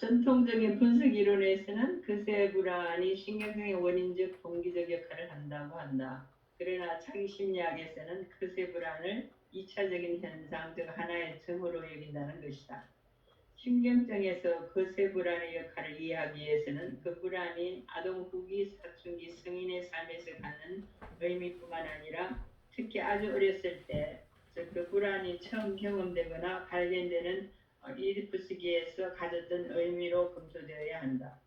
전통적인 분석 이론에서는 그새 불안이 신경성의 원인적 동기적 역할을 한다고 한다. 그러나 자기 심리학에서는 그새 불안을 2차적인 현상, 즉 하나의 점으로 여긴다는 것이다. 신경성에서 거세 불안의 역할을 이해하기 위해서는 그 불안이 아동, 후기, 사춘기, 성인의 삶에서 갖는 의미뿐만 아니라 특히 아주 어렸을 때, 즉 그 불안이 처음 경험되거나 발견되는 이디푸 시기에서 가졌던 의미로 검토되어야 한다.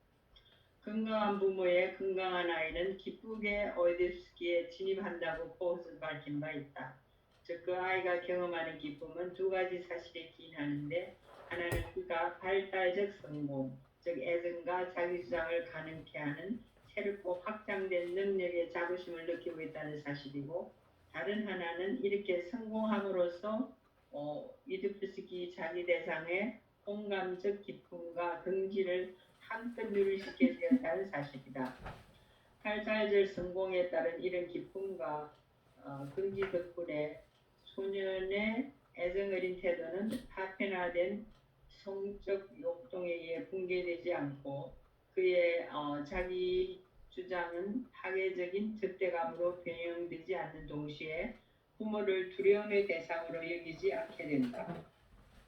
건강한 부모의 건강한 아이는 기쁘게 오이디푸 시기에 진입한다고 포스를 밝힌 바 있다. 즉 그 아이가 경험하는 기쁨은 두 가지 사실에 기인하는데 하나는 그가 발달적 성공, 즉 애정과 자기주장을 가능케 하는 새롭고 확장된 능력의 자부심을 느끼고 있다는 사실이고, 다른 하나는 이렇게 성공함으로써 이디푸 시기 자기 대상의 공감적 기쁨과 긍지를 한껏 누리시게 되었다는 사실이다. 발달적 성공에 따른 이런 기쁨과 긍지 덕분에 소년의 애정어린 태도는 파편화된 성적 욕동에 의해 붕괴되지 않고 그의 자기 주장은 파괴적인 적대감으로 변형되지 않는 동시에 부모를 두려움의 대상으로 여기지 않게 된다.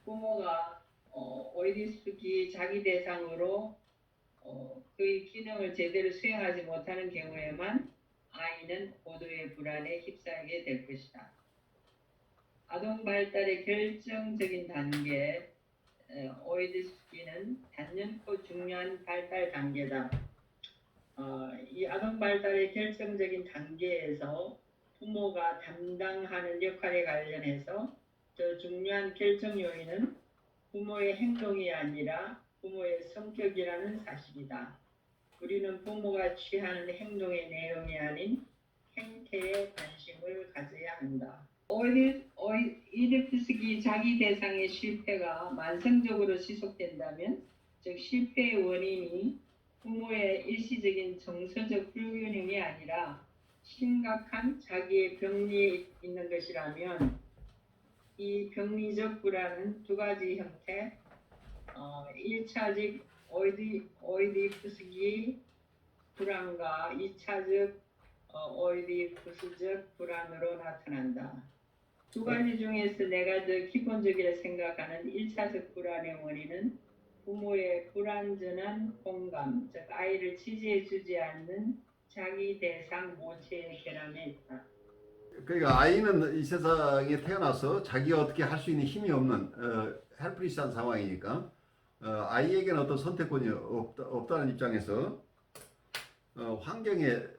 부모가 오이디푸스기 자기 대상으로 그의 기능을 제대로 수행하지 못하는 경우에만 아이는 고도의 불안에 휩싸이게 될 것이다. 아동 발달의 결정적인 단계, 오이디푸스기는 단연코 중요한 발달 단계다. 이 아동 발달의 결정적인 단계에서 부모가 담당하는 역할에 관련해서 더 중요한 결정 요인은 부모의 행동이 아니라 부모의 성격이라는 사실이다. 우리는 부모가 취하는 행동의 내용이 아닌 행태에 관심을 가져야 한다. 이디푸스기 자기 대상의 실패가 만성적으로 지속된다면, 즉 실패의 원인이 부모의 일시적인 정서적 불균형이 아니라 심각한 자기의 병리에 있는 것이라면 이 병리적 불안은 두 가지 형태, 1차적 오이디푸스기 불안과 2차적 오이디푸스적 불안으로 나타난다. 두 가지 중에서 내가 더 기본적이라 생각하는 1차적 불안의 원인은 부모의 불완전한 공감, 즉 아이를 지지해주지 않는 자기 대상 모체의 결함에 있다. 그러니까 아이는 이 세상에 태어나서 자기가 어떻게 할 수 있는 힘이 없는 헬플리스한 상황이니까 아이에게는 어떤 선택권이 없다는 입장에서 환경에서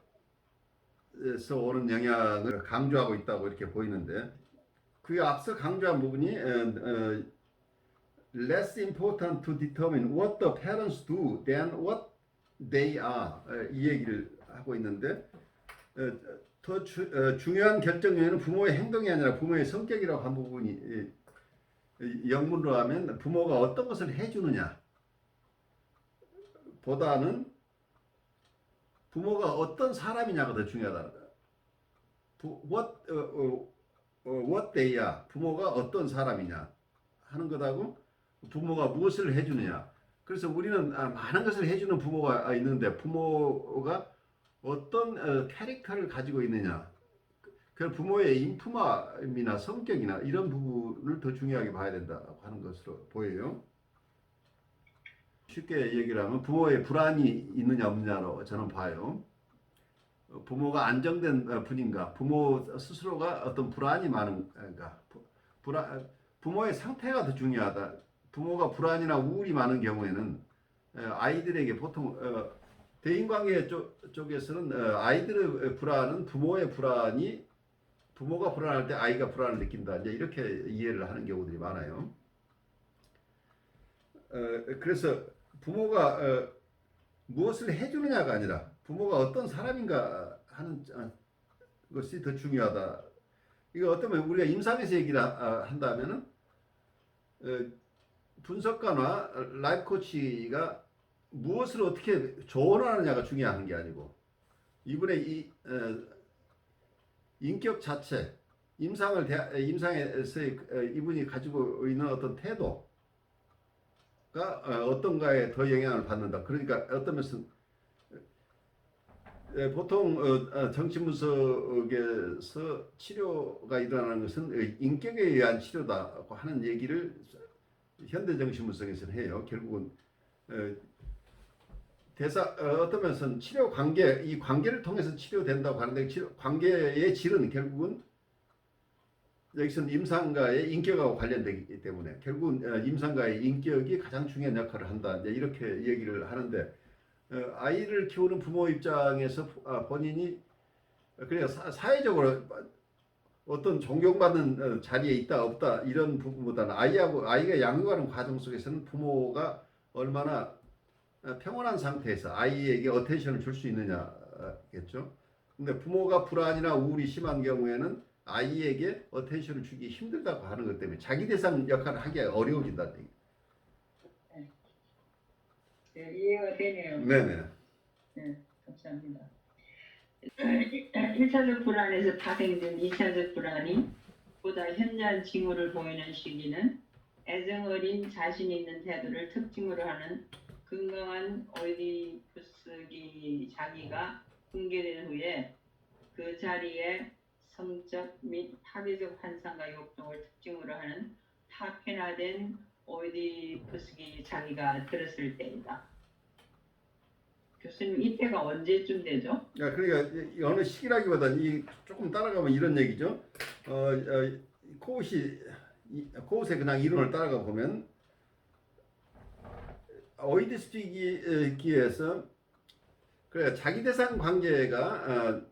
오는 영향을 강조하고 있다고 이렇게 보이는데, 그 앞서 강조한 부분이 less important to determine what the parents do than what they are, 이 얘기를 하고 있는데, 더 중요한 결정 요인은 부모의 행동이 아니라 부모의 성격이라고 한 부분이 영문으로 하면 부모가 어떤 것을 해주느냐 보다는 부모가 어떤 사람이냐가 더 중요하다. what they are, 부모가 어떤 사람이냐 하는 것하고 부모가 무엇을 해주느냐. 그래서 우리는 많은 것을 해주는 부모가 있는데 부모가 어떤 캐릭터를 가지고 있느냐, 그 부모의 인품이나 성격이나 이런 부분을 더 중요하게 봐야 된다고 하는 것으로 보여요. 쉽게 얘기를 하면 부모의 불안이 있느냐 없느냐로 저는 봐요. 부모가 안정된 분인가, 부모 스스로가 어떤 불안이 많은가, 부모의 상태가 더 중요하다. 부모가 불안이나 우울이 많은 경우에는 아이들에게 보통 대인관계 쪽에서는 아이들의 불안은 부모의 불안이, 부모가 불안할 때 아이가 불안을 느낀다, 이제 이렇게 이해를 하는 경우들이 많아요. 그래서 부모가 무엇을 해주느냐가 아니라 부모가 어떤 사람인가 하는 것이 더 중요하다. 이거 어쩌면 우리가 임상에서 얘기를 한다면은 분석가나 라이프 코치가 무엇을 어떻게 조언하느냐가 중요한 게 아니고 이분의 이 인격 자체, 임상에서 이분이 가지고 있는 어떤 태도가 어떤가에 더 영향을 받는다. 그러니까 어떤 면에서 보통 정신분석에서 치료가 일어나는 것은 인격에 의한 치료다고 하는 얘기를 현대 정신분석에서는 해요. 결국은 어떤 면에서는 치료 관계, 이 관계를 통해서 치료된다고 하는데 관계의 질은 결국은 여기서는 임상가의 인격하고 관련되기 때문에 결국은 임상가의 인격이 가장 중요한 역할을 한다. 이제 이렇게 얘기를 하는데 아이를 키우는 부모 입장에서 본인이 그래 사회적으로 어떤 존경받는 자리에 있다 없다 이런 부분보다는 아이가 양육하는 과정 속에서는 부모가 얼마나 평온한 상태에서 아이에게 어텐션을 줄 수 있느냐겠죠. 근데 부모가 불안이나 우울이 심한 경우에는 아이에게 어텐션을 주기 힘들다고 하는 것 때문에 자기 대상 역할을 하기가 어려워진다는 얘기. 네, 이해가 되네요. 네네. 네, 감사합니다. 1차적 불안에서 파생된 2차적 불안이 보다 현저한 징후를 보이는 시기는 애정어린 자신 있는 태도를 특징으로 하는 건강한 오이디푸스기 자기가 붕괴된 후에 그 자리에 성적 및 합의적 환상과 욕동을 특징으로 하는 타편화된 오이디푸스기 자기가 들었을 때이다. 교수님 이때가 언제쯤 되죠? 그러니까 어느 시기라기보다 조금 따라가면 이런 얘기죠. 코웃의 그냥 이론을 따라가 보면 오이디푸스기에서 그래 자기 대상 관계가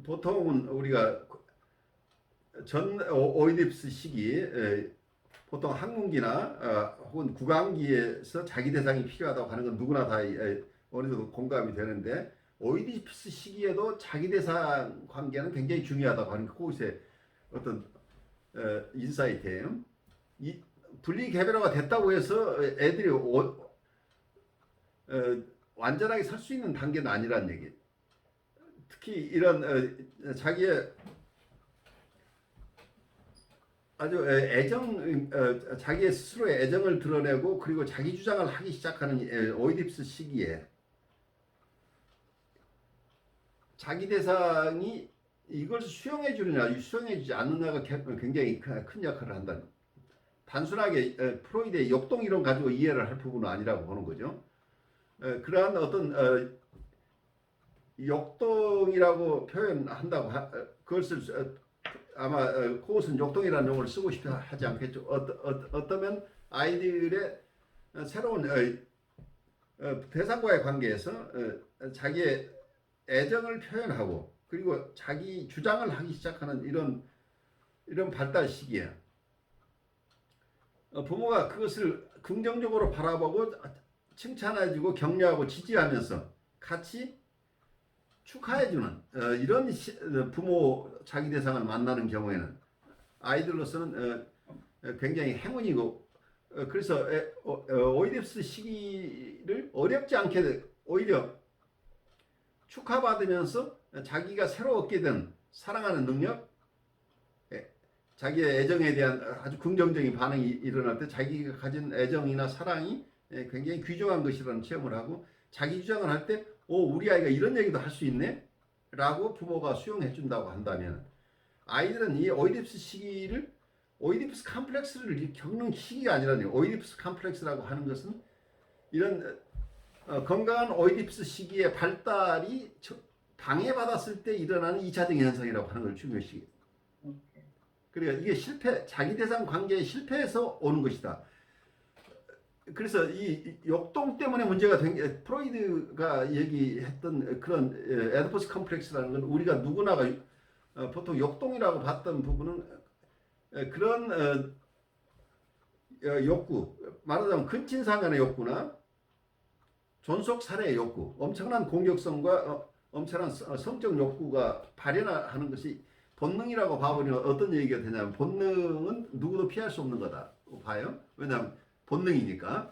보통은 우리가 전 오이디푸스 시기 보통 항문기나 혹은 구강기에서 자기 대상이 필요하다고 하는 건 누구나 다 어느 정도 공감이 되는데 오이디푸스 시기에도 자기 대상 관계는 굉장히 중요하다고 하는 게 코웃의 어떤 인사이트예요. 이 분리 개별화가 됐다고 해서 애들이 완전하게 살 수 있는 단계는 아니란 얘기. 특히 이런 자기의 아주 자기의 스스로의 애정을 드러내고 그리고 자기 주장을 하기 시작하는 오이디푸스 시기에 자기 대상이 이걸 수용해 주느냐 수용해 주지 않느냐가 굉장히 큰 역할을 한다. 단순하게 프로이드의 역동 이론 가지고 이해를 할 부분은 아니라고 보는 거죠. 그러한 어떤 역동이라고 표현한다고 그것을 아마 코웃은 역동이라는 용어를 쓰고 싶어 하지 않겠죠. 어떠면 아이들의 새로운 대상과의 관계에서 자기의 애정을 표현하고 그리고 자기 주장을 하기 시작하는 이런 발달 시기에 부모가 그것을 긍정적으로 바라보고 칭찬해주고 격려하고 지지하면서 같이 축하해주는 이런 부모 자기 대상을 만나는 경우에는 아이들로서는 굉장히 행운이고 그래서 오이디푸스 시기를 어렵지 않게 오히려 축하받으면서 자기가 새로 얻게 된 사랑하는 능력, 자기의 애정에 대한 아주 긍정적인 반응이 일어날 때 자기가 가진 애정이나 사랑이 굉장히 귀중한 것이라는 체험을 하고 자기 주장을 할 때 우리 아이가 이런 얘기도 할 수 있네? 라고 부모가 수용해 준다고 한다면 아이들은 이 오이디푸스 시기를 오이디푸스 컴플렉스를 겪는 시기가 아니라요. 오이디푸스 컴플렉스라고 하는 것은 이런 건강한 오이디푸스 시기의 발달이 방해받았을 때 일어나는 2차적 현상이라고 하는 걸 중요시. 그러니까 이게 자기 대상 관계의 실패에서 오는 것이다. 그래서 이 역동 때문에 문제가 된 게 프로이드가 얘기했던 그런 에디푸스 컴플렉스라는 건 우리가 누구나가 보통 역동이라고 봤던 부분은 그런 욕구, 말하자면 근친상간의 욕구나 존속 살해의 욕구, 엄청난 공격성과 엄청난 성적 욕구가 발현하는 것이 본능이라고 봐버리면 어떤 얘기가 되냐면 본능은 누구도 피할 수 없는 거다 봐요. 왜냐하면 본능이니까.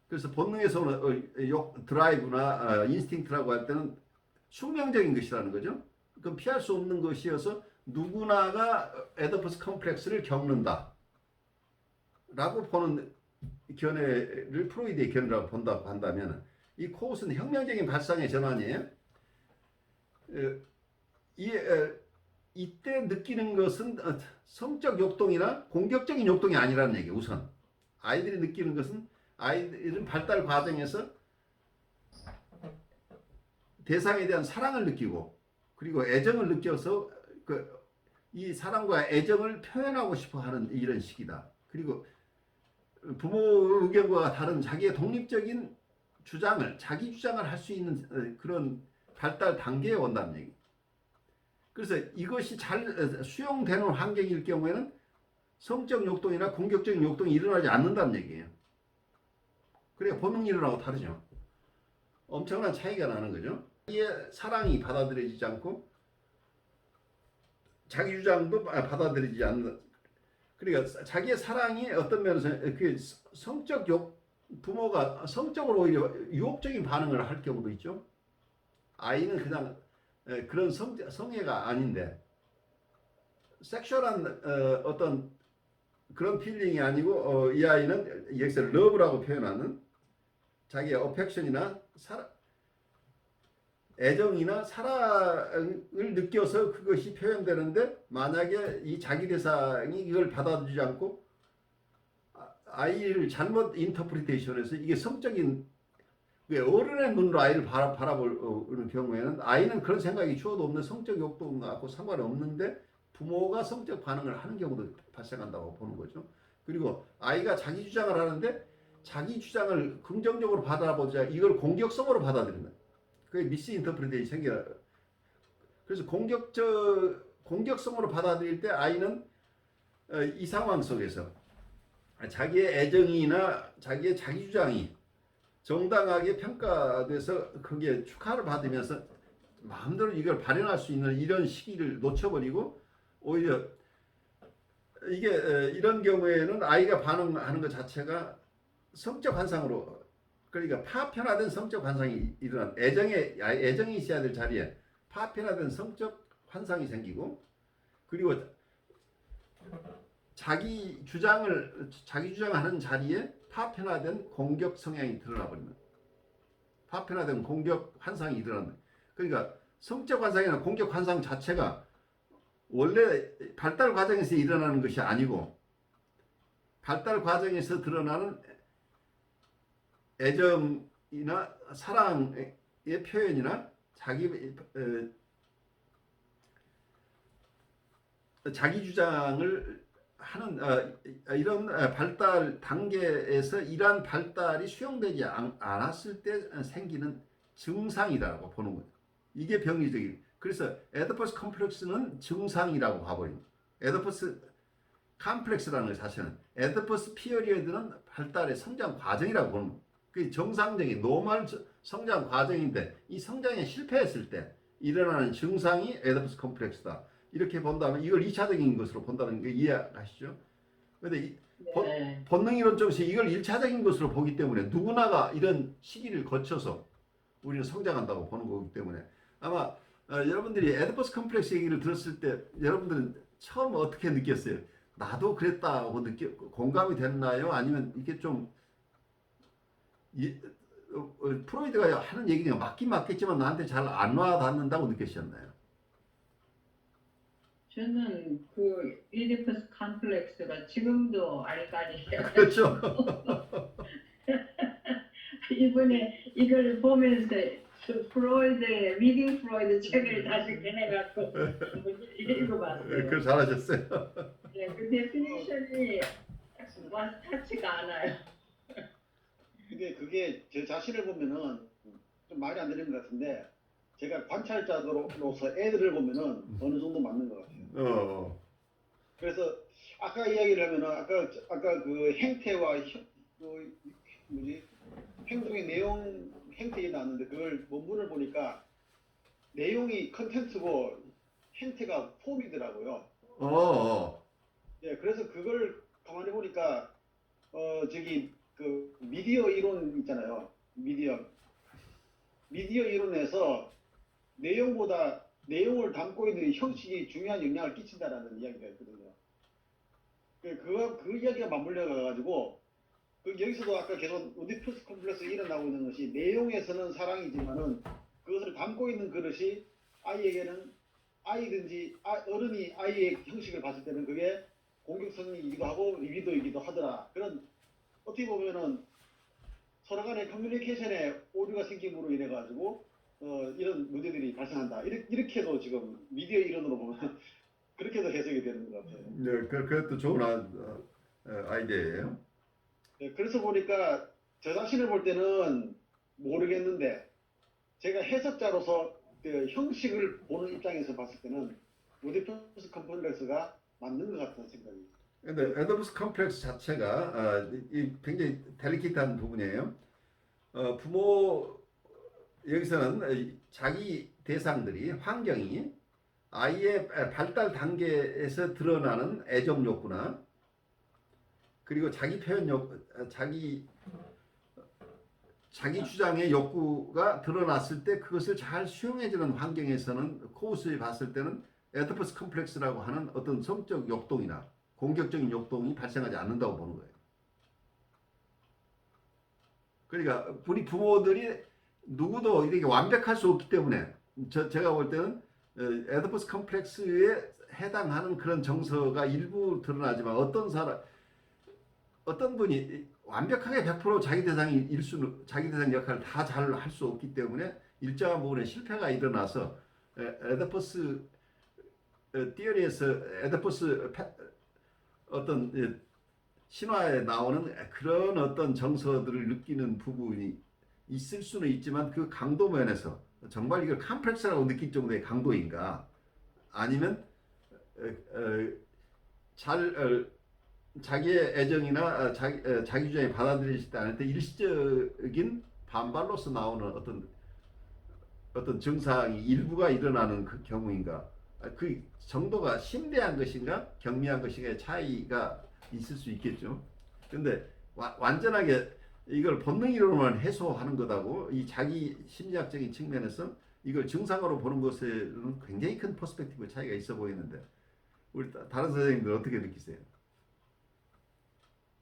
그래서 본능에서 오는 드라이브나 인스팅트라고 할 때는 숙명적인 것이라는 거죠. 그럼 피할 수 없는 것이어서 누구나가 에디푸스 컴플렉스를 겪는다 라고 보는 견해를 프로이드의 견해라고 본다고 한다면 이 코웃은 혁명적인 발상의 전환이에요. 이때 느끼는 것은 성적 욕동이나 공격적인 욕동이 아니라는 얘기예요. 우선 아이들이 느끼는 것은 아이들은 발달 과정에서 대상에 대한 사랑을 느끼고 그리고 애정을 느껴서 이 사랑과 애정을 표현하고 싶어 하는 이런 시기다. 그리고 부모 의견과 다른 자기의 독립적인 주장을 자기 주장을 할 수 있는 그런 발달 단계에 온다는 얘기. 그래서 이것이 잘 수용되는 환경일 경우에는 성적 욕동이나 공격적인 욕동이 일어나지 않는다는 얘기예요. 그러니까 본능 이론하고 다르죠. 엄청난 차이가 나는 거죠. 자기의 사랑이 받아들여지지 않고 자기 주장도 받아들이지 않는. 그러니까 자기의 사랑이 어떤 면에서 그 성적 부모가 성적으로 오히려 유혹적인 반응을 할 경우도 있죠. 아이는 그냥 그런 성애가 아닌데 섹슈얼한 어떤 그런 필링이 아니고 이 아이는 여기서 러브라고 표현하는 자기의 어펙션이나 애정이나 사랑을 느껴서 그것이 표현되는데 만약에 이 자기 대상이 이걸 받아들이지 않고 아이를 잘못 인터프리테이션해서 이게 성적인 어른의 눈으로 아이를 바라보는 경우에는 아이는 그런 생각이 주어도 없는 성적 욕동하고 상관없는데 부모가 성적 반응을 하는 경우도 발생한다고 보는 거죠. 그리고 아이가 자기 주장을 하는데 자기 주장을 긍정적으로 받아보자 이걸 공격성으로 받아들인다. 그게 미스 인터프리테이션이 생겨요. 그래서 공격성으로 받아들일 때 아이는 이 상황 속에서 자기의 애정이나 자기의 자기 주장이 정당하게 평가돼서 그게 축하를 받으면서 마음대로 이걸 발현할 수 있는 이런 시기를 놓쳐버리고 오히려 이게 이런 경우에는 아이가 반응하는 것 자체가 성적 환상으로 그러니까 파편화된 성적 환상이 일어난 애정이 있어야 될 자리에 파편화된 성적 환상이 생기고 그리고 자기 주장하는 자리에 파편화된 공격 성향이 드러나 버리는 파편화된 공격 환상이 일어나는 그러니까 성적 환상이나 공격 환상 자체가 원래 발달 과정에서 일어나는 것이 아니고 발달 과정에서 드러나는 애정이나 사랑의 표현이나 자기 주장을 하는 이런 발달 단계에서 이러한 발달이 수용되지 않았을 때 생기는 증상이라고 보는 거예요. 이게 병리적인. 그래서 에디퍼스 컴플렉스는 증상이라고 봐버립니다. 에디퍼스 컴플렉스라는 것 자체는 에디퍼스 피어리어드는 발달의 성장 과정이라고 보는 거예요. 그 정상적인 노멀 성장 과정인데 이 성장에 실패했을 때 일어나는 증상이 에디퍼스 컴플렉스다. 이렇게 본다면 이걸 2차적인 것으로 본다는 게 이해하시죠? 그런데 네. 본능이론 쪽에서 이걸 1차적인 것으로 보기 때문에 누구나가 이런 시기를 거쳐서 우리는 성장한다고 보는 거기 때문에 아마 여러분들이 에디퍼스 컴플렉스 얘기를 들었을 때 여러분들은 처음 어떻게 느꼈어요? 나도 그랬다고 공감이 됐나요? 아니면 이게 좀 프로이드가 하는 얘기가 맞긴 맞겠지만 나한테 잘 안 와닿는다고 느끼셨나요? 저는 그 이디퍼스 컴플렉스가 지금도 알까니요. 그렇죠. 이번에 이걸 보면서 프로이드의 리딩 프로이드 책을 다시 꺼내갖고 읽어봤어요. 그걸 잘하셨어요. 네, 그 데피니션이 와닿지가 않아요. 근데 그게 제 자신을 보면은 좀 말이 안 되는 것 같은데 제가 관찰자로서 애들을 보면은 어느 정도 맞는 것 같아요. 그래서 아까 이야기를 하면은 아까 그 행태와 그 행동의 내용 행태가 나왔는데 그걸 원문을 보니까 내용이 컨텐츠고 행태가 폼이더라고요. 예, 그래서 그걸 가만히 보니까 저기 그 미디어 이론 있잖아요. 미디어 이론에서 내용보다 내용을 담고 있는 형식이 중요한 영향을 끼친다라는 이야기가 있거든요. 그 이야기가 맞물려 가지고 여기서도 아까 계속 오디푸스 컴플렉스가 일어나고 있는 것이 내용에서는 사랑이지만은 그것을 담고 있는 그릇이 아이에게는 아이든지 어른이 아이의 형식을 봤을 때는 그게 공격성이기도 하고 리비도이기도 하더라. 그런 어떻게 보면은 서로 간의 커뮤니케이션에 오류가 생김으로 인해 가지고 이런 문제들이 발생한다. 이렇게도 지금 미디어 이론으로 보면 그렇게도 해석이 되는 것 같아요. 네, 그것도 좋은 아이디어예요. 네, 그래서 보니까 저 자신을 볼 때는 모르겠는데 제가 해석자로서 그 형식을 보는 입장에서 봤을 때는 오디푸스 컴플렉스가 맞는 것 같은 생각이. 근데 에더푸스 컴플렉스 자체가 이 굉장히 델리케이트한 부분이에요. 부모 여기서는 자기 대상들이 환경이 아이의 발달 단계에서 드러나는 애정 욕구나 그리고 자기 표현 자기 주장의 욕구가 드러났을 때 그것을 잘 수용해주는 환경에서는 코우스에 봤을 때는 에더푸스 컴플렉스라고 하는 어떤 성적 욕동이나 공격적인 욕동이 발생하지 않는다고 보는 거예요. 그러니까 우리 부모들이 누구도 이렇게 완벽할 수 없기 때문에 제가 볼 때는 에더푸스 컴플렉스에 해당하는 그런 정서가 일부 드러나지만 어떤 분이 완벽하게 100% 자기 대상 역할을 다 잘 할 수 없기 때문에 일정한 부분에 실패가 일어나서 에더푸스 티어리에서 에더푸스 어떤 신화에 나오는 그런 어떤 정서들을 느끼는 부분이 있을 수는 있지만 그 강도 면에서 정말 이걸 컴플렉스라고 느낄 정도의 강도인가 아니면 자기의 애정이나 자기 주장이 받아들이지 않을 때 일시적인 반발로서 나오는 어떤 증상이 일부가 일어나는 그 경우인가 그 정도가 심대한 것인가 경미한 것인가의 차이가 있을 수 있겠죠. 근데 완전하게 이걸 본능이로만 해소하는 것하고 이 자기 심리학적인 측면에서 이걸 증상으로 보는 것에는 굉장히 큰 퍼스펙티브 차이가 있어 보이는데 우리 다른 선생님들 어떻게 느끼세요?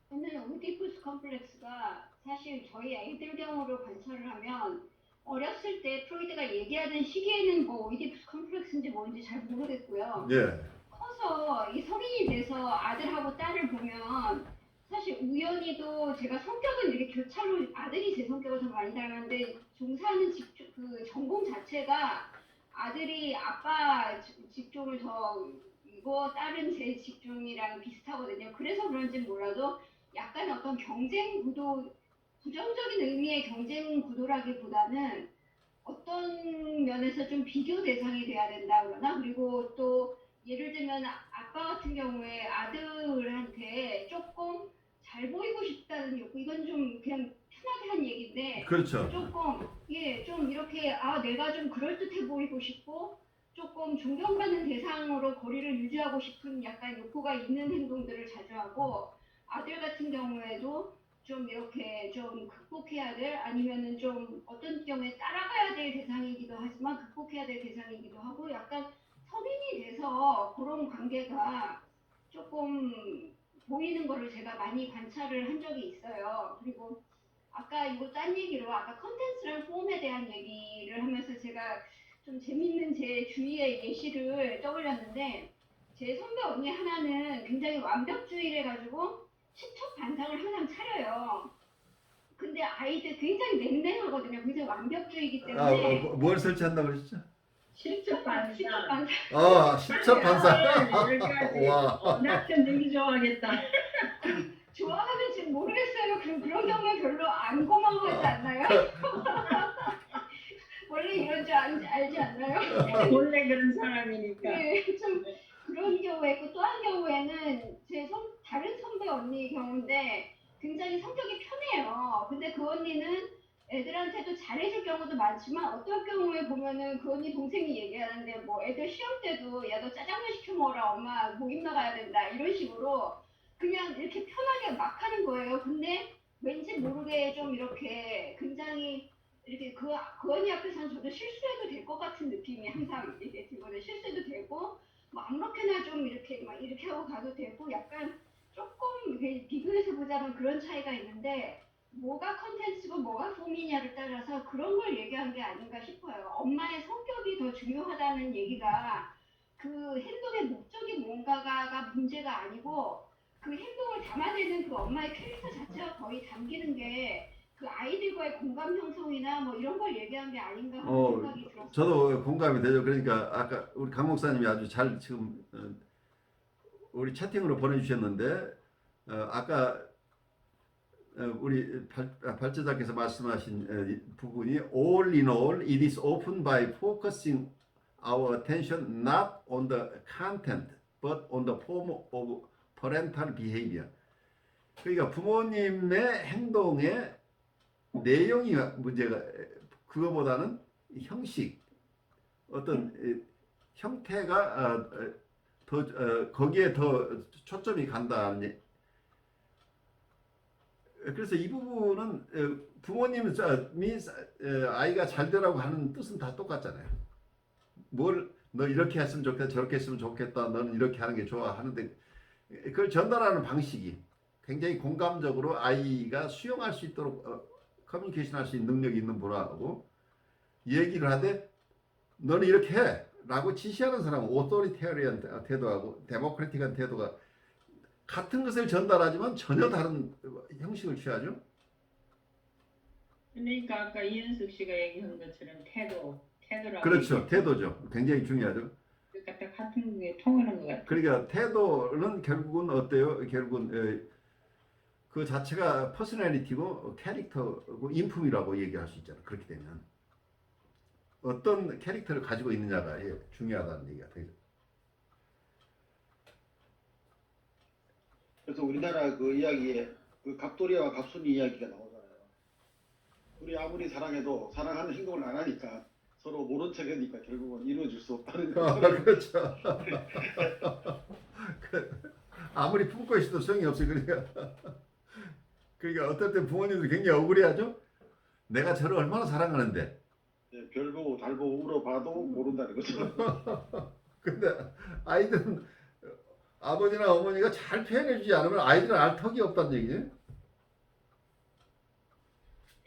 저는 오디푸스 컴플렉스가 사실 저희 아이들 경우로 관찰을 하면 어렸을 때 프로이드가 얘기하던 시기에는 뭐 오디푸스 컴플렉스인지 뭔지 잘 모르겠고요. 예. 커서 이 성인이 돼서 아들하고 딸을 보면 사실 우연히도 제가 성격은 이렇게 교차로 아들이 제 성격을 더 많이 닮았는데 종사하는 그 전공 자체가 아들이 아빠 직종을 더 이거 딸은 제 직종이랑 비슷하거든요. 그래서 그런지 몰라도 약간 어떤 경쟁 구도, 부정적인 의미의 경쟁 구도라기보다는 어떤 면에서 좀 비교 대상이 돼야 된다 그러나 그리고 또 예를 들면 아빠 같은 경우에 아들한테 조금 잘 보이고 싶다는 욕구 이건 좀 그냥 편하게 한 얘기인데 그렇죠. 조금 좀 이렇게 내가 좀 그럴듯해 보이고 싶고 조금 존경받는 대상으로 거리를 유지하고 싶은 약간 욕구가 있는 행동들을 자주 하고 아들 같은 경우에도 좀 이렇게 좀 극복해야 될 아니면은 좀 어떤 경우에 따라가야 될 대상이기도 하지만 극복해야 될 대상이기도 하고 약간 성인이 돼서 그런 관계가 조금 보이는 거를 제가 많이 관찰을 한 적이 있어요. 그리고 아까 이거 딴 얘기로 아까 컨텐츠랑 폼에 대한 얘기를 하면서 제가 좀 재밌는 제 주위의 예시를 떠올렸는데 제 선배 언니 하나는 굉장히 완벽주의를 해가지고 시첩반상을 항상 차려요. 근데 아이들 굉장히 냉랭하거든요. 굉장히 완벽주의이기 때문에 뭘 설치한다고 그러셨죠? 실적반상. 실첩반상. 여기까지. 와. 남편 되게 좋아하겠다. 좋아하는지 모르겠어요. 그런 경우에 별로 안 고마워하지 않나요? 원래 이런 줄 알지 않나요? 원래 그런 사람이니까. 네, 좀 그런 경우에 있고 또 한 경우에는 제 다른 선배 언니 경우인데 굉장히 성격이 편해요. 근데 그 언니는 애들한테도 잘해줄 경우도 많지만 어떤 경우에 보면은 그 언니 동생이 얘기하는데 뭐 애들 시험 때도 야 너 짜장면 시켜 먹어라 엄마 모임 나가야 된다 이런 식으로 그냥 이렇게 편하게 막 하는 거예요. 근데 왠지 모르게 좀 이렇게 굉장히 이렇게 그 언니 앞에서는 저도 실수해도 될 것 같은 느낌이 항상 이렇게 들거든요. 실수해도 되고 뭐 아무렇게나 좀 이렇게 막 이렇게 하고 가도 되고 약간 조금 비교해서 보자면 그런 차이가 있는데 뭐가 컨텐츠고 뭐가 폼이냐를 따라서 그런 걸 얘기한 게 아닌가 싶어요. 엄마의 성격이 더 중요하다는 얘기가 그 행동의 목적이 뭔가가 문제가 아니고 그 행동을 담아내는 그 엄마의 캐릭터 자체가 거의 담기는 게 그 아이들과의 공감 형성이나 뭐 이런 걸 얘기한 게 아닌가 하는 생각이 들었어요. 저도 공감이 되죠. 그러니까 아까 우리 강 목사님이 아주 잘 지금 우리 채팅으로 보내주셨는데 아까 우리 발제자께서 말씀하신 부분이 all in all, it is often by focusing our attention not on the content but on the form of parental behavior. 그러니까 부모님의 행동의 내용이 문제가 그거보다는 형식 어떤 형태가 더 거기에 더 초점이 간다는. 그래서 이 부분은 부모님이 아이가 잘 되라고 하는 뜻은 다 똑같잖아요. 너 이렇게 했으면 좋겠다, 저렇게 했으면 좋겠다, 너는 이렇게 하는 게 좋아 하는데 그걸 전달하는 방식이 굉장히 공감적으로 아이가 수용할 수 있도록 커뮤니케이션 할 수 있는 능력이 있는 분하고 얘기를 하되 너는 이렇게 해 라고 지시하는 사람은 오토리테리한 태도하고 데모크래틱한 태도가 같은 것을 전달하지만 전혀 다른 형식을 취하죠. 그러니까 아까 이현숙 씨가 얘기한 것처럼 태도라고. 그렇죠. 태도죠. 굉장히 중요하죠. 그러니까 다 같은 게 통하는 것 같아요. 그러니까 태도는 결국은 어때요? 결국은 그 자체가 퍼스널리티고 캐릭터고 인품이라고 얘기할 수 있잖아요. 그렇게 되면 어떤 캐릭터를 가지고 있느냐가 중요하다는 얘기가 되죠. 그래서 우리나라 그 이야기에 그 갑돌이와 갑순이 이야기가 나오잖아요. 우리 아무리 사랑해도 사랑하는 행동을 안 하니까 서로 모른 척하니까 결국은 이루어질 수 없다는 거죠. 그렇죠. 아무리 품고 있어도 소용이 없어요. 그러니까 어떨 때 부모님들 굉장히 억울해하죠. 내가 저를 얼마나 사랑하는데. 네, 별 보고 달 보고 울어봐도 모른다는 거죠. 근데 아이들은 아버지나 어머니가 잘 표현해주지 않으면 아이들은 알 턱이 없다는 얘기죠.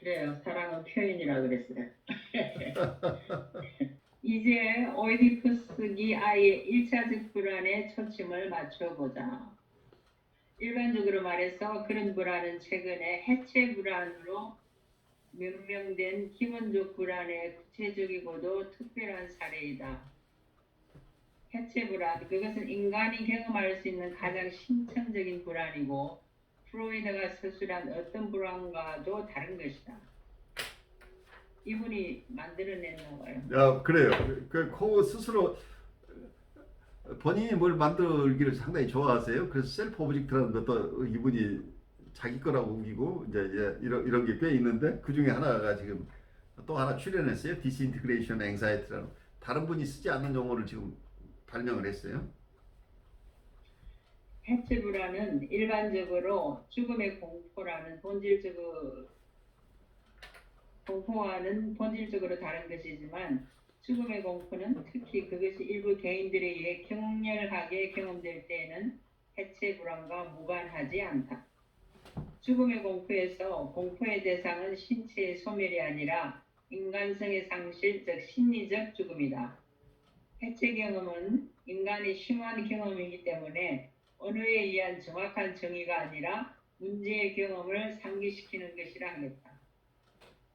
그래요. 사랑은 표현이라 그랬어요. 이제 오이디푸스기 아이의 1차적 불안에 초점을 맞춰보자. 일반적으로 말해서 그런 불안은 최근에 해체 불안으로 명명된 기본적 불안의 구체적이고도 특별한 사례이다. 해체 불안, 그것은 인간이 경험할 수 있는 가장 심층적인 불안이고 프로이드가 서술한 어떤 불안과도 다른 것이다. 이분이 만들어냈나 봐요. 그래요. 그 스스로 본인이 뭘 만들기를 상당히 좋아하세요. 그래서 셀프 오브젝트라는 것도 이분이 자기 거라고 우기고 이제 이런 게 꽤 있는데 그 중에 하나가 지금 또 하나 출연했어요. 디스인티그레이션 앵사이티라는 다른 분이 쓰지 않는 용어를 지금 발명을 했어요. 해체 불안은 일반적으로 죽음의 공포라는 공포와는 본질적으로 다른 것이지만 죽음의 공포는 특히 그것이 일부 개인들에 의해 격렬하게 경험될 때에는 해체 불안과 무관하지 않다. 죽음의 공포에서 공포의 대상은 신체의 소멸이 아니라 인간성의 상실, 즉 심리적 죽음이다. 해체 경험은 인간의 심한 경험이기 때문에 언어에 의한 정확한 정의가 아니라 문제의 경험을 상기시키는 것이라 하겠다.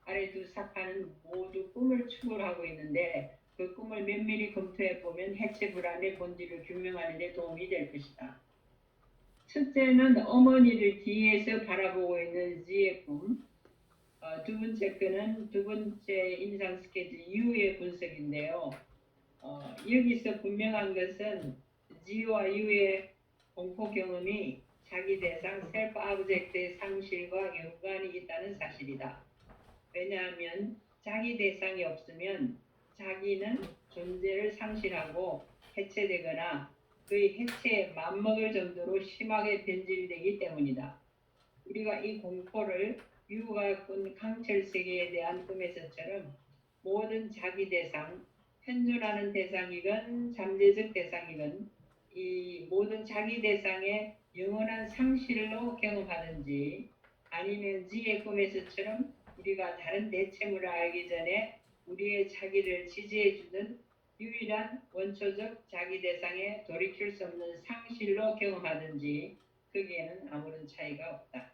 아래 두 사파는 모두 꿈을 추구하고 있는데 그 꿈을 면밀히 검토해 보면 해체 불안의 본질을 규명하는 데 도움이 될 것이다. 첫째는 어머니를 뒤에서 바라보고 있는 Z의 꿈. 두 번째 거는 두 번째 인상 스케치 U의 분석인데요. 여기서 분명한 것은 G와 U의 공포 경험이 자기 대상 셀프 오브젝트의 상실과 연관이 있다는 사실이다. 왜냐하면 자기 대상이 없으면 자기는 존재를 상실하고 해체되거나 그의 해체에 맞먹을 정도로 심하게 변질되기 때문이다. 우리가 이 공포를 유가 꾼 강철 세계에 대한 꿈에서처럼 모든 자기 대상, 현존하는 대상이건 잠재적 대상이건 이 모든 자기 대상의 영원한 상실로 경험하는지 아니면 지혜 꿈에서처럼 우리가 다른 대체물을 알기 전에 우리의 자기를 지지해주는 유일한 원초적 자기 대상에 돌이킬 수 없는 상실로 경험하든지 거기에는 아무런 차이가 없다.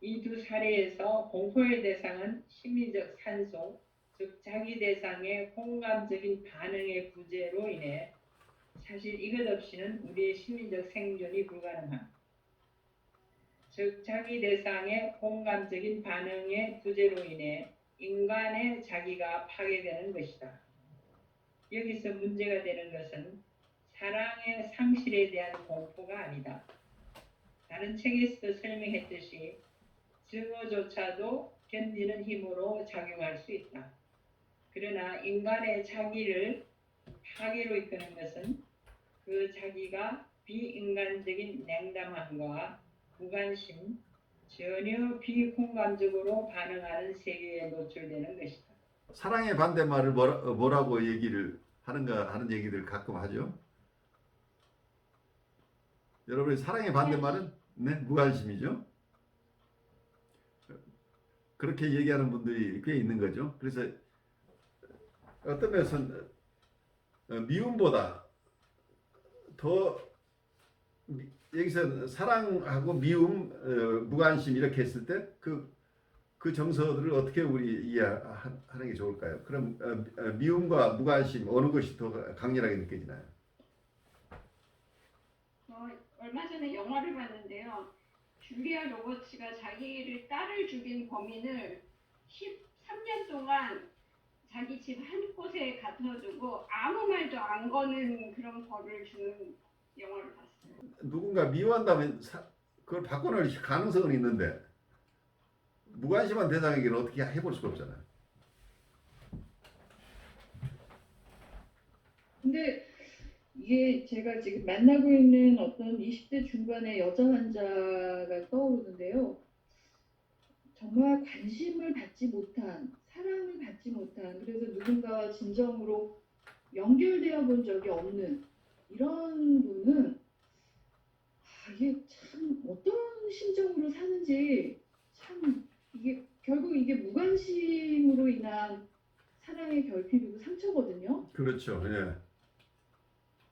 이 두 사례에서 공포의 대상은 심리적 산소, 즉 자기 대상의 공감적인 반응의 부재로 인해 사실 이것 없이는 우리의 심리적 생존이 불가능함. 즉 자기 대상의 공감적인 반응의 부재로 인해 인간의 자기가 파괴되는 것이다. 여기서 문제가 되는 것은 사랑의 상실에 대한 공포가 아니다. 다른 책에서도 설명했듯이 증오조차도 견디는 힘으로 작용할 수 있다. 그러나 인간의 자기를 파괴로 이끄는 것은 그 자기가 비인간적인 냉담함과 무관심, 전혀 비공감적으로 반응하는 세계에 노출되는 것이다. 사랑의 반대말을 뭐라고 얘기를 하는가 하는 얘기들 가끔 하죠. 여러분이 사랑의 반대말은 네, 무관심이죠. 그렇게 얘기하는 분들이 꽤 있는 거죠. 그래서 어떤 면에서는 미움보다 더 여기서 사랑하고 미움, 무관심 이렇게 했을 때 그 정서들을 어떻게 우리 이해하는 게 좋을까요? 그럼 미움과 무관심 어느 것이 더 강렬하게 느껴지나요? 얼마 전에 영화를 봤는데요. 줄리아 로버츠가 자기를 딸을 죽인 범인을 13년 동안 자기 집 한 곳에 가둬두고 아무 말도 안 거는 그런 벌을 주는 영화를 봤어요. 누군가 미워한다면 그걸 바꿔낼 가능성은 있는데 무관심한 대상에게는 어떻게 해볼 수가 없잖아요. 근데 이게 제가 지금 만나고 있는 어떤 20대 중반의 여자 환자가 떠오르는데요. 정말 관심을 받지 못한, 사랑을 받지 못한, 그래서 누군가와 진정으로 연결되어 본 적이 없는 이런 분은 이게 참 어떤 심정으로 사는지 참 이게 결국 이게 무관심으로 인한 사랑의 결핍이고 상처거든요. 그렇죠. 예.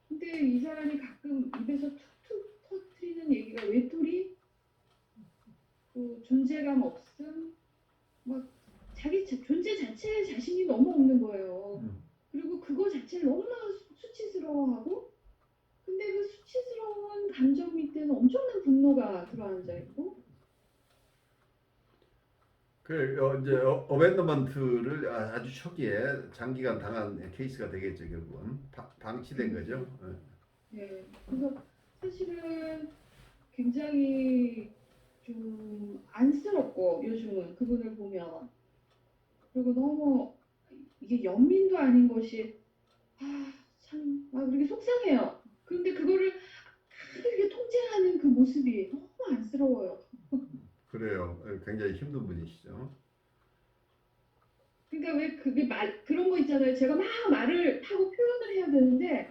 근데 이 사람이 가끔 입에서 툭툭 터뜨리는 얘기가 외톨이, 또 존재감 없음, 막 자기 존재 자체에 자신이 너무 없는 거예요. 그리고 그거 자체를 너무나 수치스러워하고, 근데 그 수치스러운 감정 밑에는 엄청난 분노가 들어앉아 있고. 이제 어벤더먼트를 아주 초기에 장기간 당한 케이스가 되겠죠. 결국은 방치된 거죠. 네, 그래서 사실은 굉장히 좀 안쓰럽고 요즘은 그분을 보면, 그리고 너무 이게 연민도 아닌 것이 참 그렇게 속상해요. 그런데 그거를 이렇게 통제하는 그 모습이 너무 안쓰러워요. 그래요. 굉장히 힘든 분이시죠. 그러니까 왜 그게 그런 거 있잖아요. 제가 막 말을 하고 표현을 해야 되는데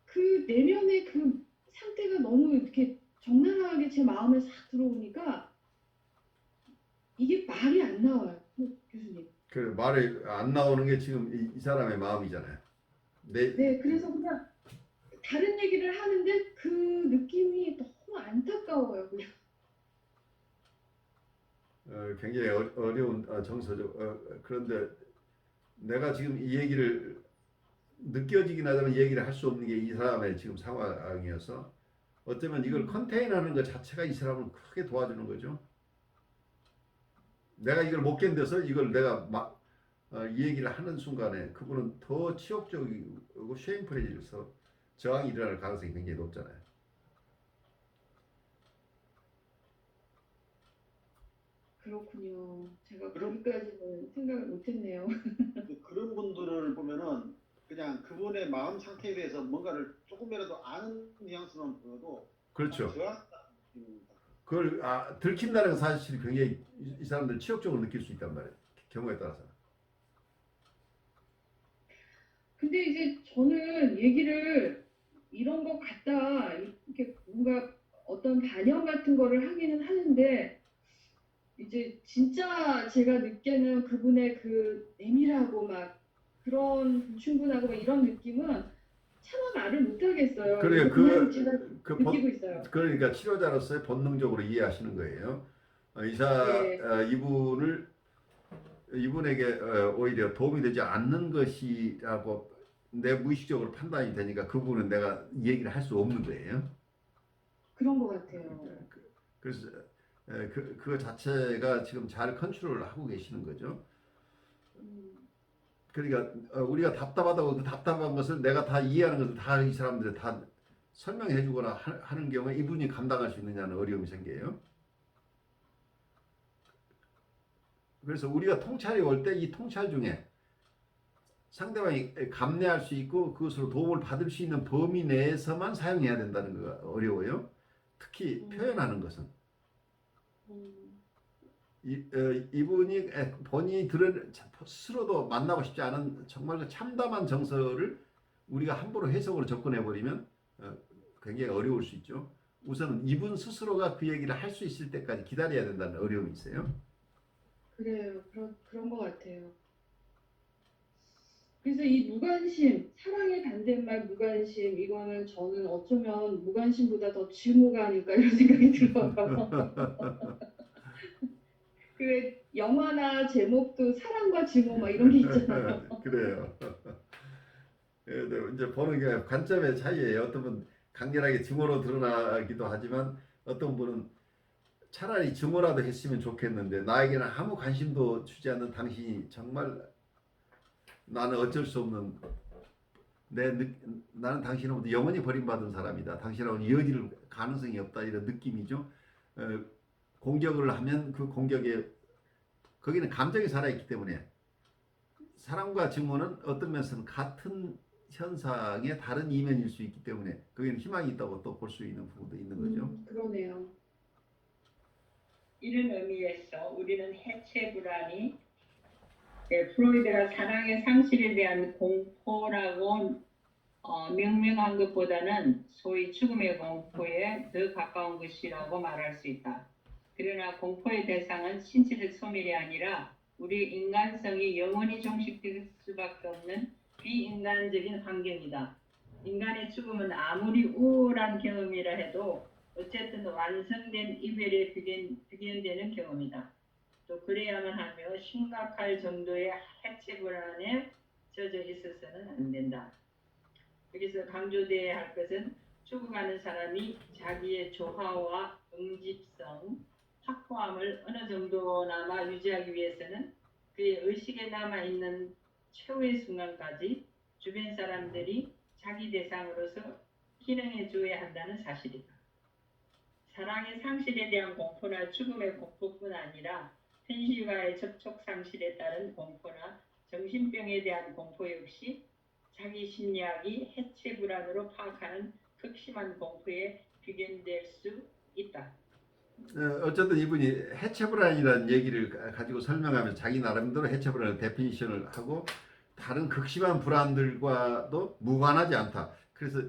그 내면의 그 상태가 너무 이렇게 적나라하게 제 마음에 싹 들어오니까 이게 말이 안 나와요, 교수님. 그 말이 안 나오는 게 지금 이 사람의 마음이잖아요. 네, 그래서 그냥 다른 얘기를 하는데 그 느낌이 너무 안타까워요, 그냥. 굉장히 어려운 정서죠. 그런데 내가 지금 이 얘기를 느껴지긴 하지만 얘기를 할 수 없는 게 이 사람의 지금 상황이어서 어쩌면 이걸 컨테인하는 것 자체가 이 사람을 크게 도와주는 거죠. 내가 이걸 못 견뎌서 이걸 내가 이 얘기를 하는 순간에 그분은 더 치욕적이고 쉐임풀해져서 저항이 일어날 가능성이 굉장히 높잖아요. 그렇군요. 제가 거기까지는 생각을 못했네요. 그런 분들을 보면은 그냥 그분의 마음 상태에 대해서 뭔가를 조금이라도 아는 뉘앙스만 보여도 그렇죠. 저항한다는 느낌입니다. 그걸 들킨다는 사실이 굉장히 이 사람들 치욕적으로 느낄 수 있단 말이에요. 경우에 따라서. 근데 이제 저는 얘기를 이런 것 같다 이렇게 뭔가 어떤 반영 같은 거를 하기는 하는데 이제 진짜 제가 느끼는 그분의 그 내밀하고 막 그런 불충분하고 막 이런 느낌은 차마 말을 못 하겠어요. 그래요. 그냥 제가 그 느끼고 있어요. 그러니까 치료자로서의 본능적으로 이해하시는 거예요. 네. 이분에게 오히려 도움이 되지 않는 것이라고 내 무의식적으로 판단이 되니까 그 부분은 내가 얘기를 할 수 없는 거예요. 그런 것 같아요. 그래서 그 자체가 지금 잘 컨트롤을 하고 계시는 거죠. 그러니까 우리가 답답하다고 그 답답한 것을 내가 다 이해하는 것을 다 이 사람들이 다 설명해 주거나 하는 경우에 이분이 감당할 수 있느냐는 어려움이 생겨요. 그래서 우리가 통찰이 올 때 이 통찰 중에 상대방이 감내할 수 있고 그것으로 도움을 받을 수 있는 범위 내에서만 사용해야 된다는 거가 어려워요. 특히 표현하는 것은. 이분이 본인이 스스로도 만나고 싶지 않은 정말 그 참담한 정서를 우리가 함부로 해석으로 접근해 버리면 굉장히 어려울 수 있죠. 우선은 이분 스스로가 그 얘기를 할 수 있을 때까지 기다려야 된다는 어려움이 있어요. 그래요. 그런 것 같아요. 그래서 이 무관심, 사랑의 반대말 무관심, 이거는 저는 어쩌면 무관심보다 더 증오가 아닐까 이런 생각이 들어요. 그 영화나 제목도 사랑과 증오 막 이런 게 있잖아요. 그래요. 이제 보는 게 관점의 차이예요. 어떤 분은 강렬하게 증오로 드러나기도 하지만 어떤 분은 차라리 증오라도 했으면 좋겠는데 나에게는 아무 관심도 주지 않는 당신이 정말 나는 어쩔 수 없는 나는 당신으로부터 영원히 버림받은 사람이다. 당신하고는 이어질 가능성이 없다. 이런 느낌이죠. 공격을 하면 그 공격에 거기는 감정이 살아있기 때문에 사랑과 증오는 어떤 면에서는 같은 현상의 다른 이면일 수 있기 때문에 거기는 희망이 있다고 또 볼 수 있는 부분도 있는 거죠. 그러네요. 이런 의미에서 우리는 해체 불안이 프로이드가 사랑의 상실에 대한 공포라고 명명한 것보다는 소위 죽음의 공포에 더 가까운 것이라고 말할 수 있다. 그러나 공포의 대상은 신체적 소멸이 아니라 우리 인간성이 영원히 종식될 수밖에 없는 비인간적인 환경이다. 인간의 죽음은 아무리 우울한 경험이라 해도 어쨌든 완성된 이별에 비견되는 경험이다. 또 그래야만 하며 심각할 정도의 해체 불안에 젖어 있어서는 안 된다. 여기서 강조되어야 할 것은 죽어가는 사람이 자기의 조화와 응집성, 확고함을 어느 정도나마 유지하기 위해서는 그의 의식에 남아있는 최후의 순간까지 주변 사람들이 자기 대상으로서 기능해 줘야 한다는 사실이다. 사랑의 상실에 대한 공포나 죽음의 공포뿐 아니라 현실과의 접촉 상실에 따른 공포나 정신병에 대한 공포 역시 자기 심리학이 해체 불안으로 파악하는 극심한 공포에 비견될 수 있다. 어쨌든 이분이 해체 불안이라는 얘기를 가지고 설명하면서 자기 나름대로 해체 불안을 데피니션을 하고 다른 극심한 불안들과도 무관하지 않다. 그래서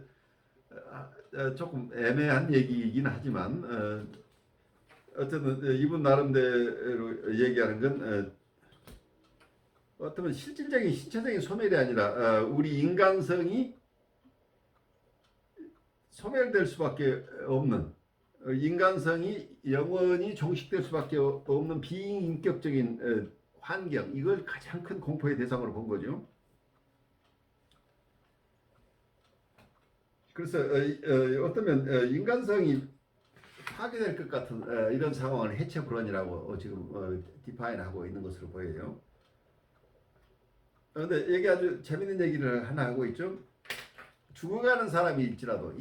조금 애매한 얘기이긴 하지만 어쨌든 이분 나름대로 얘기하는 건 어쩌면 실질적인 신체적인 소멸이 아니라 우리 인간성이 소멸될 수밖에 없는 인간성이 영원히 종식될 수밖에 없는 비인격적인 환경, 이걸 가장 큰 공포의 대상으로 본 거죠. 그래서 어쩌면 인간성이 파괴될 것 같은 이런 상황을 해체 불안이라고 지금 디파인하고 있는 것으로 보여요. 그런데 여기 아주 재밌는 얘기를 하나 하고 있죠. 죽어가는 사람이 일지라도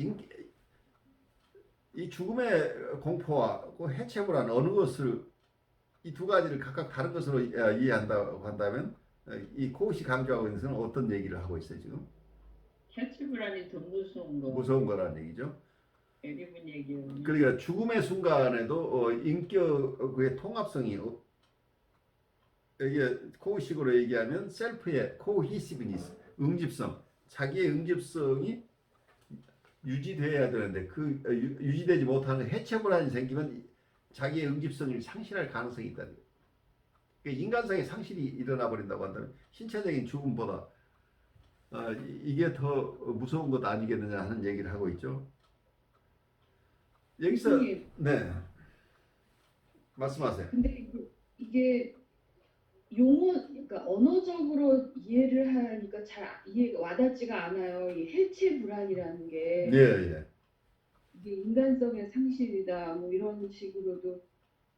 이 죽음의 공포와 그 해체 불안 어느 것을 이 두 가지를 각각 다른 것으로 이해한다고 한다면 이 코웃이 강조하고 있는 것은 어떤 얘기를 하고 있어요 지금? 해체 불안이 더 무서운 거. 무서운 거라는 얘기죠. 이분 얘기요. 그러니까 죽음의 순간에도 인격의 통합성이 이게 코우식으로 얘기하면 셀프의 코히시브니스, 응집성, 자기의 응집성이 유지돼야 되는데 유지되지 못하는 해체 불안이 생기면 자기의 응집성을 상실할 가능성이 있다. 그러니까 인간성의 상실이 일어나 버린다고 한다면 신체적인 죽음보다 이게 더 무서운 것 아니겠느냐 하는 얘기를 하고 있죠. 여기서 선생님, 네 말씀하세요. 근데 이게 용어, 그러니까 언어적으로 이해를 하니까 잘 이해가 와닿지가 않아요. 이 해체 불안이라는 게 예. 이게 인간성의 상실이다, 뭐 이런 식으로도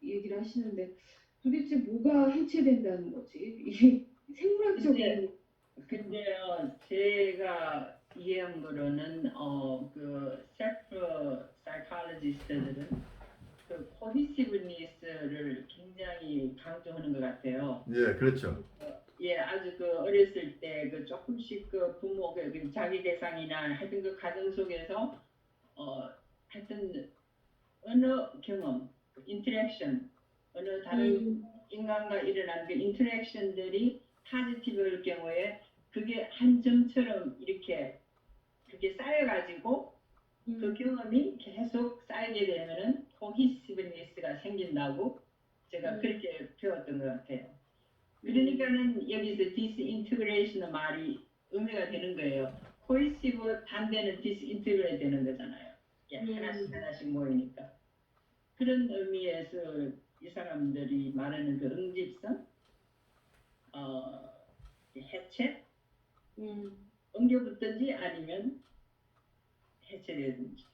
얘기를 하시는데 도대체 뭐가 해체된다는 거지? 이 생물학적으로. 근데요, 제가 이해한 거로는 그 셀프 사이콜로지스트들은 그 코히시브니스를 굉장히 강조하는 것 같아요. 예, 그렇죠. 예, 아주 그 어렸을 때 그 조금씩 그 부모 그 자기 대상이나 하여튼 그 가정 속에서 하여튼 어느 경험, 인터랙션, 어느 다른 인간과 일어나는 그 인터랙션들이 포지티브일 경우에 그게 한 점처럼 이렇게 그게 쌓여가지고 그 경험이 계속 쌓이게 되면은 코히시브니스가 생긴다고 제가 그렇게 배웠던 것 같아요. 그러니까는 여기서 디스인티그레이션의 말이 의미가 되는 거예요. 코히시브 반대는 디스인티그레이트 되는 거잖아요. 하나씩 모이니까. 그런 의미에서 이 사람들이 말하는 그 응집성, 해체, 엉겨붙든지 아니면 해체되든지.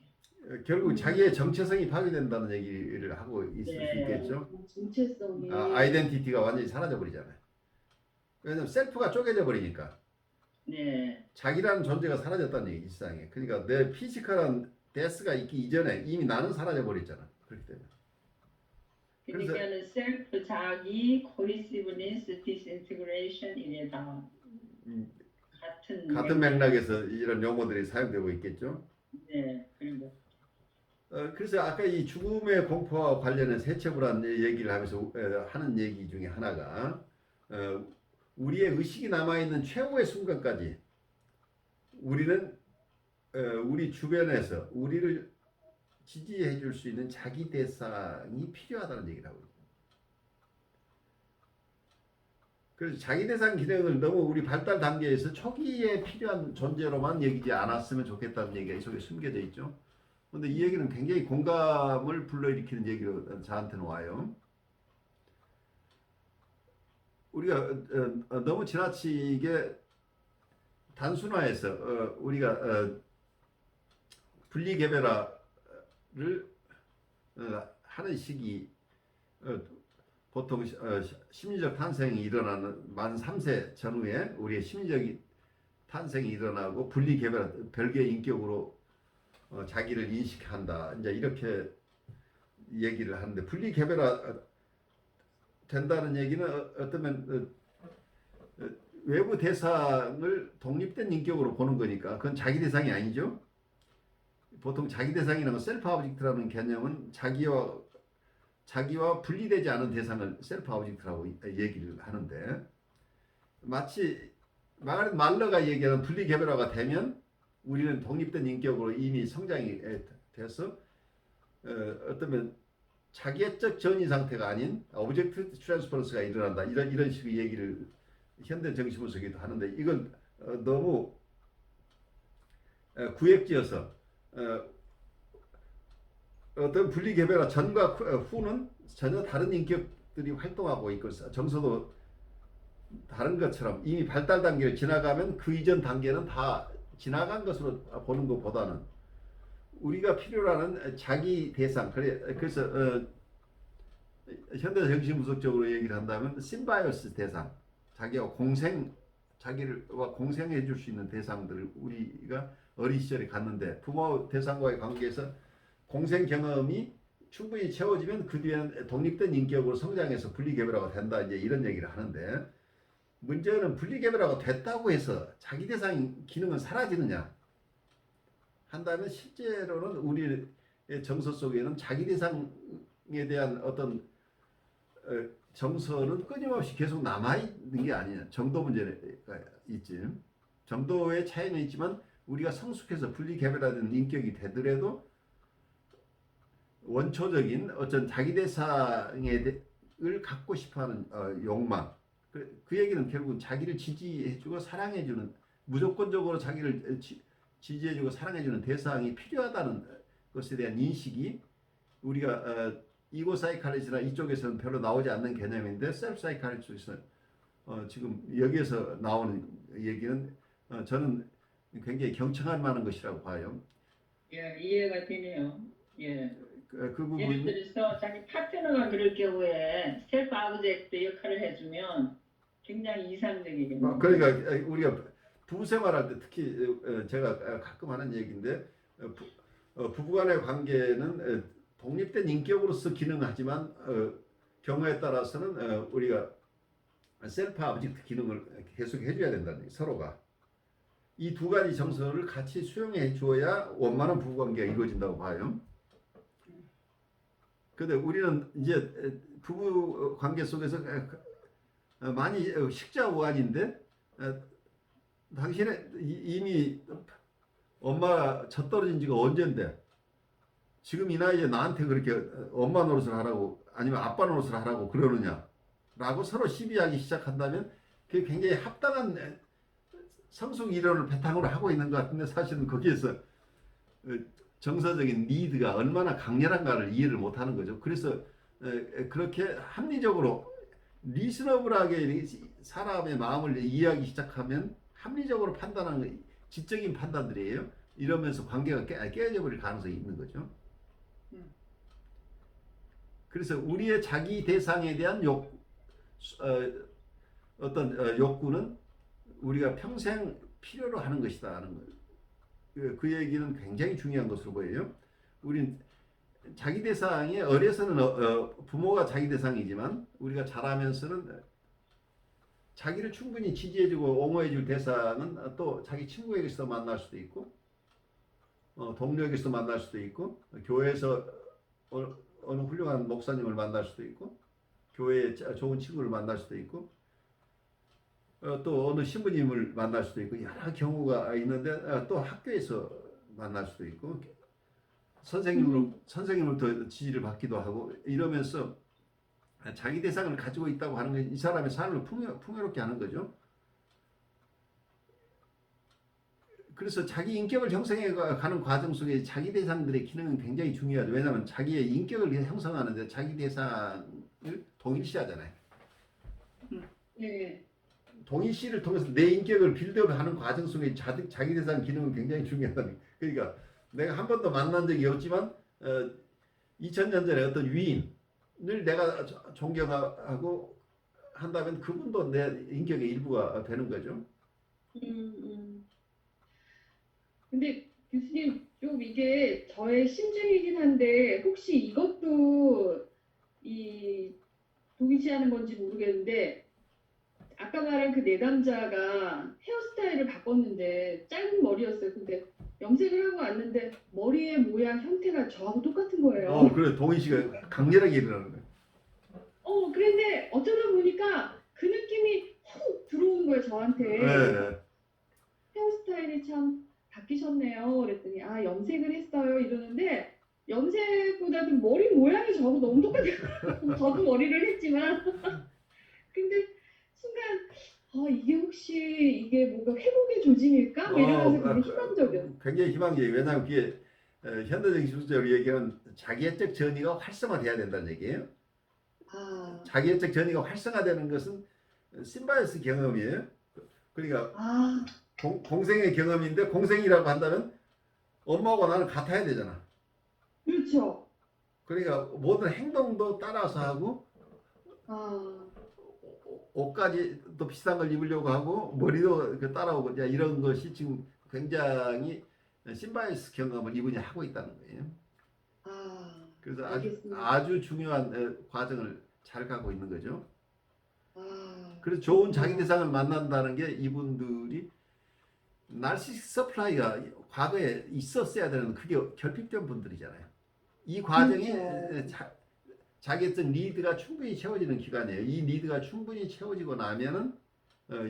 결국 자기의 정체성이 파괴된다는 얘기를 하고 있을 수 네. 있겠죠. 정체성이 아이덴티티가 완전히 사라져 버리잖아요. 왜냐면 셀프가 쪼개져 버리니까 네. 자기라는 존재가 사라졌다는 얘기 일상에. 그러니까 내 피지컬한 데스가 있기 이전에 이미 나는 사라져 버렸잖아. 그렇기 때문에. 그러니까는 셀프 자기, 코히시브니스, 디스인티그레이션 이게 다 같은 맥락에서 이런 용어들이 사용되고 있겠죠. 네. 그리고 그래서 아까 이 죽음의 공포와 관련해서 해체 불안 얘기를 하면서 하는 얘기 중에 하나가 우리의 의식이 남아있는 최후의 순간까지 우리는 우리 주변에서 우리를 지지해 줄 수 있는 자기 대상이 필요하다는 얘기를 하고 있습니다. 그래서 자기 대상 기능을 너무 우리 발달 단계에서 초기에 필요한 존재로만 여기지 않았으면 좋겠다는 얘기가 이 속에 숨겨져 있죠. 근데 이 얘기는 굉장히 공감을 불러일으키는 얘기로 저한테는 와요. 우리가 너무 지나치게 단순화해서 우리가 분리개별화를 하는 시기 보통 심리적 탄생이 일어나는 만 3세 전후에 우리의 심리적인 탄생이 일어나고 분리개별 별개의 인격으로 자기를 인식한다. 이제 이렇게 얘기를 하는데 분리개별화 된다는 얘기는 어쩌면 외부 대상을 독립된 인격으로 보는 거니까 그건 자기 대상이 아니죠. 보통 자기 대상이라는 건 셀프 오브젝트라는 개념은 자기와 분리되지 않은 대상을 셀프 오브젝트라고 얘기를 하는데 마치 마가렛 말러가 얘기하는 분리개별화가 되면 우리는 독립된 인격으로 이미 성장이 돼서 어쩌면 자기애적 전이 상태가 아닌 오브젝트 트랜스퍼런스가 일어난다. 이런 식의 얘기를 현대 정신분석에도 하는데 이건 너무 구획지어서 어떤 분리개별화 전과 후는 전혀 다른 인격들이 활동하고 있고 정서도 다른 것처럼 이미 발달 단계를 지나가면 그 이전 단계는 다 지나간 것으로 보는 것보다는 우리가 필요로 하는 자기 대상 그래서 현대 정신분석적으로 얘기를 한다면 심바이오스 대상 자기와 공생해 줄 수 있는 대상들을 우리가 어린 시절에 갔는데 부모 대상과의 관계에서 공생 경험이 충분히 채워지면 그 뒤에는 독립된 인격으로 성장해서 분리개별화가 된다. 이제 이런 얘기를 하는데 문제는 분리개별화가 됐다고 해서 자기 대상 기능은 사라지느냐 한다면 실제로는 우리의 정서 속에는 자기 대상에 대한 어떤 정서는 끊임없이 계속 남아있는 게 아니냐 정도 문제가 있지. 정도의 차이는 있지만 우리가 성숙해서 분리개별화된 인격이 되더라도 원초적인 어떤 자기 대상을 갖고 싶어하는 욕망, 그 얘기는 결국은 자기를 지지해주고 사랑해주는, 무조건적으로 자기를 지지해주고 사랑해주는 대상이 필요하다는 것에 대한 인식이 우리가 이고 사이칼리지나 이쪽에서는 별로 나오지 않는 개념인데 셀프 사이칼리 쪽에서 지금 여기에서 나오는 얘기는 저는 굉장히 경청할 만한 것이라고 봐요. 예, 이해가 되네요. 예. 그 예를 부분이 들어서 자기 파트너가 그럴 경우에 셀프 아브젝트 역할을 해주면 굉장히 이상적이겠네요. 그러니까 우리가 부부 생활할 때 특히 제가 가끔 하는 얘기인데 부부간의 관계는 독립된 인격으로서 기능하지만 경우에 따라서는 우리가 셀프 아브젝트 기능을 계속 해줘야 된다는 얘기, 서로가. 이 두 가지 정서를 같이 수용해 주어야 원만한 부부관계가 이루어진다고 봐요. 근데 우리는 이제 부부 관계 속에서 많이 식자우안인데 당신은 이미 엄마 젖떨어진 지가 언젠데 지금 이 나이에 나한테 그렇게 엄마 노릇을 하라고 아니면 아빠 노릇을 하라고 그러느냐 라고 서로 시비하기 시작한다면 그게 굉장히 합당한 성숙 이론을 바탕으로 하고 있는 것 같은데 사실은 거기에서 정서적인 니드가 얼마나 강렬한가를 이해를 못하는 거죠. 그래서 그렇게 합리적으로 리스너블하게 사람의 마음을 이해하기 시작하면 합리적으로 판단하는 지적인 판단들이에요. 이러면서 관계가 깨져 버릴 가능성이 있는 거죠. 그래서 우리의 자기 대상에 대한 어떤 욕구는 우리가 평생 필요로 하는 것이다 하는 거예요. 그 얘기는 굉장히 중요한 것으로 보여요. 우린 자기 대상이 어려서는 부모가 자기 대상이지만 우리가 자라면서는 자기를 충분히 지지해주고 옹호해줄 대상은 또 자기 친구에게서 만날 수도 있고 동료에게서 만날 수도 있고 교회에서 어느 훌륭한 목사님을 만날 수도 있고 교회에 좋은 친구를 만날 수도 있고 또 어느 신부님을 만날 수도 있고 여러 경우가 있는데 또 학교에서 만날 수도 있고 선생님으로부터 지지를 받기도 하고 이러면서 자기 대상을 가지고 있다고 하는 게 이 사람의 삶을 풍요롭게 하는 거죠. 그래서 자기 인격을 형성해 가는 과정 속에 자기 대상들의 기능은 굉장히 중요하죠. 왜냐하면 자기의 인격을 형성하는데 자기 대상을 동일시하잖아요. 네. 동일시를 통해서 내 인격을 빌드업하는 과정 속에 자기 대상 기능은 굉장히 중요하다. 그러니까 내가 한 번도 만난 적이 없지만 2000년 전에 어떤 위인을 내가 존경하고 한다면 그분도 내 인격의 일부가 되는 거죠. 근데 교수님 좀 이게 저의 심증이긴 한데 혹시 이것도 이 동의시하는 건지 모르겠는데 아까 말한 그 내담자가 헤어스타일을 바꿨는데 짧은 머리였어요. 근데 염색을 하고 왔는데 머리의 모양 형태가 저하고 똑같은 거예요. 그래 동의시가 강렬하게 일어나는 거예요. 그런데 어쩌다 보니까 그 느낌이 훅 들어오는 거예요 저한테. 네. 헤어스타일이 참 바뀌셨네요. 그랬더니 염색을 했어요 이러는데 염색보다도 머리 모양이 저하고 너무 똑같아요. 저도 머리를 했지만 근데 순간 이게 혹시 이게 뭔가 회복의 조짐일까? 이러면서 되게 희망적이었어요. 굉장히 희망적이에요. 왜냐하면 그게 현대적인 기술적으로 얘기하면 자기애적 전이가 활성화돼야 된다는 얘기예요. 자기애적 전이가 활성화되는 것은 심바이어스 경험이에요. 그러니까 공생의 경험인데 공생이라고 한다면 엄마하고 나는 같아야 되잖아. 그렇죠. 그러니까 모든 행동도 따라서 하고 옷까지 또 비싼 걸 입으려고 하고 머리도 따라오고 이런 것이 지금 굉장히 심바이어스 경험을 이분이 하고 있다는 거예요. 그래서 아주 중요한 과정을 잘 가고 있는 거죠. 그래서 좋은 자기 대상을 만난다는 게 이분들이 나르시스틱 서플라이가 과거에 있었어야 되는 그게 결핍된 분들이잖아요. 이 과정이 자기애적 리드가 충분히 채워지는 기간이에요. 이 리드가 충분히 채워지고 나면은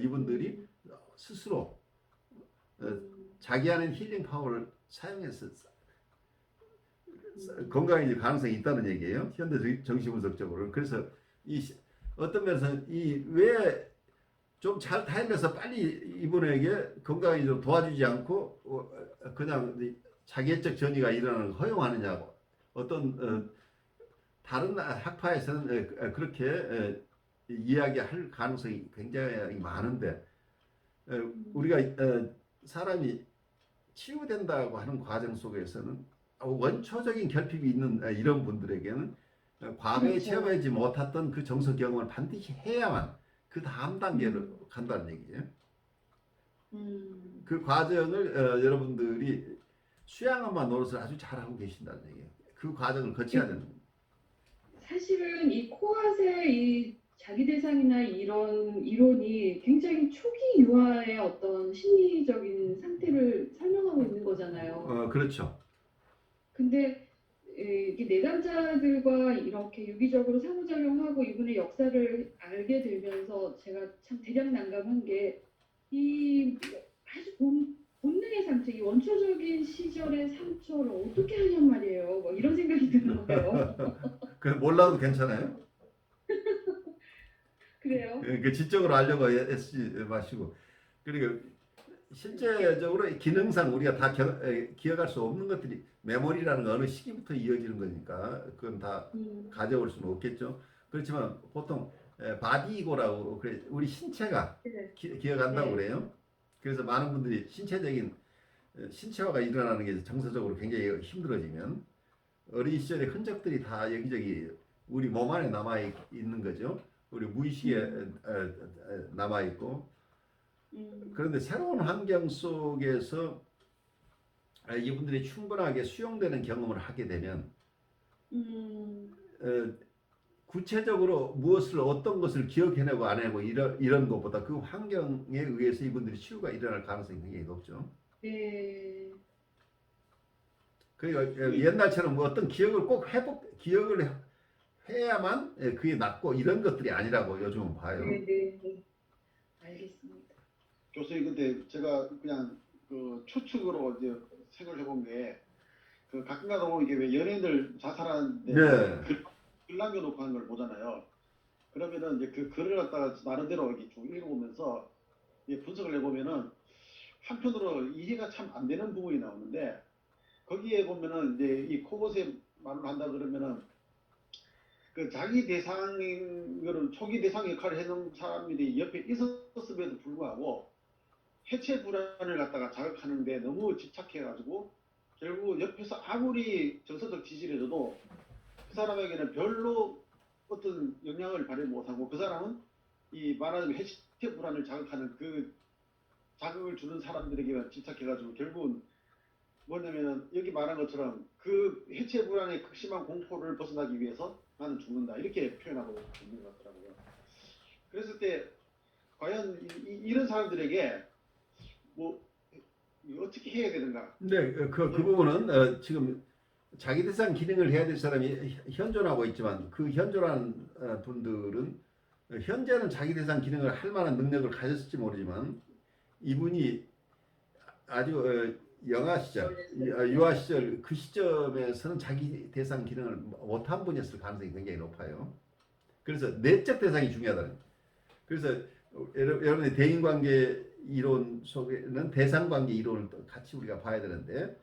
이분들이 스스로 자기 안에 힐링 파워를 사용해서 건강해질 가능성이 있다는 얘기예요. 현대 정신분석적으로. 그래서 어떤 면에서 이 왜 좀 잘 타협해서 빨리 이분에게 건강해지도록 도와주지 않고 그냥 자기애적 전이가 일어나는 걸 허용하느냐고. 어떤 다른 학파에서는 그렇게 이야기할 가능성이 굉장히 많은데 우리가 사람이 치유된다고 하는 과정 속에서는 원초적인 결핍이 있는 이런 분들에게는 과거에 그렇죠. 체험하지 못했던 그 정서 경험을 반드시 해야만 그 다음 단계로 간다는 얘기예요. 그 과정을 여러분들이 수양엄마 노릇을 아주 잘하고 계신다는 얘기예요. 그 과정을 거쳐야 되는 거예요. 사실은 이 코앗의 이 자기 대상이나 이런 이론이 굉장히 초기 유아의 어떤 심리적인 상태를 설명하고 있는 거잖아요. 그렇죠. 근데 이게 내담자들과 이렇게 유기적으로 상호작용하고 이분의 역사를 알게 되면서 제가 참 대략 난감한 게 이 아주 본능의 상처, 이 원초적인 시절의 상처를 어떻게 하냔 말이에요. 뭐 이런 생각이 드는 거예요. 그 몰라도 괜찮아요. 그래요? 그 지적으로 알려고 애쓰지 마시고. 그리고 실제적으로 기능상 우리가 다 기억할 수 없는 것들이 메모리라는 건 어느 시기부터 이어지는 거니까 그건 다 가져올 수는 없겠죠. 그렇지만 보통 바디이고라고 그래 우리 신체가 네. 기억한다고 네. 그래요. 그래서 많은 분들이 신체화가 일어나는 게 정서적으로 굉장히 힘들어지면 어린 시절의 흔적들이 다 여기저기 우리 몸 안에 남아 있는 거죠. 우리 무의식에 남아 있고. 그런데 새로운 환경 속에서 이분들이 충분하게 수용되는 경험을 하게 되면 구체적으로 무엇을 어떤 것을 기억해내고 안 해내고 이런 것보다 그 환경에 의해서 이분들이 치유가 일어날 가능성이 굉장히 높죠. 네. 그러니까 옛날처럼 뭐 어떤 기억을 꼭 기억을 해야만 그게 낫고 이런 것들이 아니라고 요즘은 봐요. 네, 네, 네. 알겠습니다. 교수님 근데 제가 그냥 그 추측으로 이제 생각을 해본 게 그 가끔가다 보면 이게 왜 연예인들 자살하는데 네. 글 남겨놓고 하는 걸 보잖아요. 그러면은 이제 그 글을 갖다가 나름대로 이렇게 쭉 읽어보면서 분석을 해보면은 한편으로 이해가 참 안 되는 부분이 나오는데 거기에 보면은 이제 이 코봇의 말을 한다 그러면은 그 자기 대상인 거를 초기 대상 역할을 해놓은 사람들이 옆에 있었음에도 불구하고 해체 불안을 갖다가 자극하는데 너무 집착해가지고 결국 옆에서 아무리 정서적 지지를 해줘도 그 사람에게는 별로 어떤 영향을 발휘 못하고 그 사람은 이 말하자면 해체 불안을 자극하는 그 자극을 주는 사람들에게만 집착해가지고 결국은 뭐냐면은 여기 말한 것처럼 그 해체 불안의 극심한 공포를 벗어나기 위해서 나는 죽는다 이렇게 표현하고 있는 것 같더라고요. 그랬을 때 과연 이런 사람들에게 뭐 어떻게 해야 되는가? 근데 그 부분은 지금 자기 대상 기능을 해야 될 사람이 현존하고 있지만 그 현존하는 분들은 현재는 자기 대상 기능을 할 만한 능력을 가졌을지 모르지만 이분이 아주 영아 시절, 유아 시절 그 시점에서는 자기 대상 기능을 못한 분이었을 가능성이 굉장히 높아요. 그래서 내적 대상이 중요하다는 거예요. 그래서 여러분의 대인관계 이론 속에는 대상관계 이론을 같이 우리가 봐야 되는데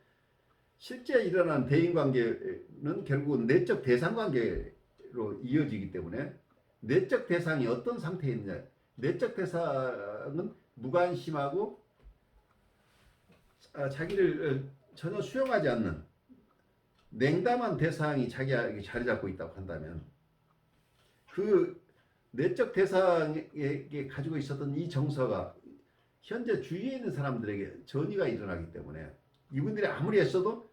실제 일어난 대인관계는 결국은 내적 대상관계로 이어지기 때문에 내적 대상이 어떤 상태에 있느냐. 내적 대상은 무관심하고 자기를 전혀 수용하지 않는 냉담한 대상이 자기에게 자리 잡고 있다고 한다면 그 내적 대상에게 가지고 있었던 이 정서가 현재 주위에 있는 사람들에게 전이가 일어나기 때문에 이분들이 아무리 했어도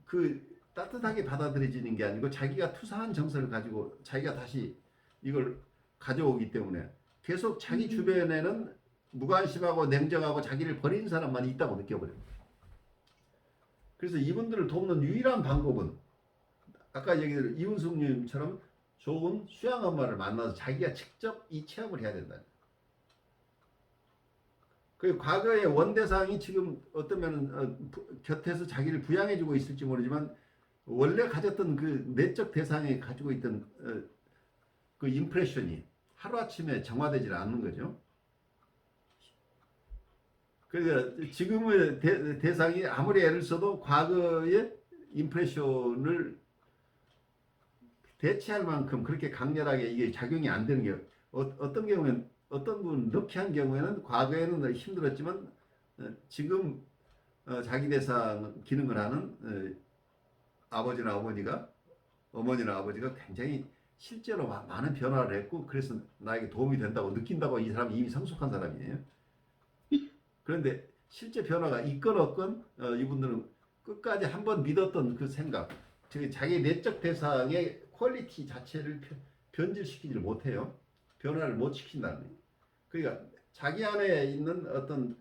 그 따뜻하게 받아들여지는 게 아니고 자기가 투사한 정서를 가지고 자기가 다시 이걸 가져오기 때문에 계속 자기 주변에는 무관심하고 냉정하고 자기를 버린 사람만 있다고 느껴버립니다. 그래서 이분들을 돕는 유일한 방법은 아까 얘기한 이훈숙님처럼 좋은 수양엄마를 만나서 자기가 직접 이 체험을 해야 된다. 그 과거의 원대상이 지금 어떠면 곁에서 자기를 부양해주고 있을지 모르지만 원래 가졌던 그 내적 대상이 가지고 있던 그 임프레션이 하루아침에 정화되질 않는 거죠. 그러니까 지금의 대상이 아무리 애를 써도 과거의 임프레션을 대체할 만큼 그렇게 강렬하게 이게 작용이 안 되는 게 어떤 경우에는 어떤 분 럭키한 경우에는 과거에는 힘들었지만 지금 자기 대상 기능을 하는 아버지나 어머니나 아버지가 굉장히 실제로 많은 변화를 했고 그래서 나에게 도움이 된다고 느낀다고 이 사람이 이미 성숙한 사람이에요. 그런데 실제 변화가 있건 없건 이분들은 끝까지 한번 믿었던 그 생각, 즉 자기 내적 대상의 퀄리티 자체를 변질시키지를 못해요. 변화를 못 시킨다는 거예요. 그러니까 자기 안에 있는 어떤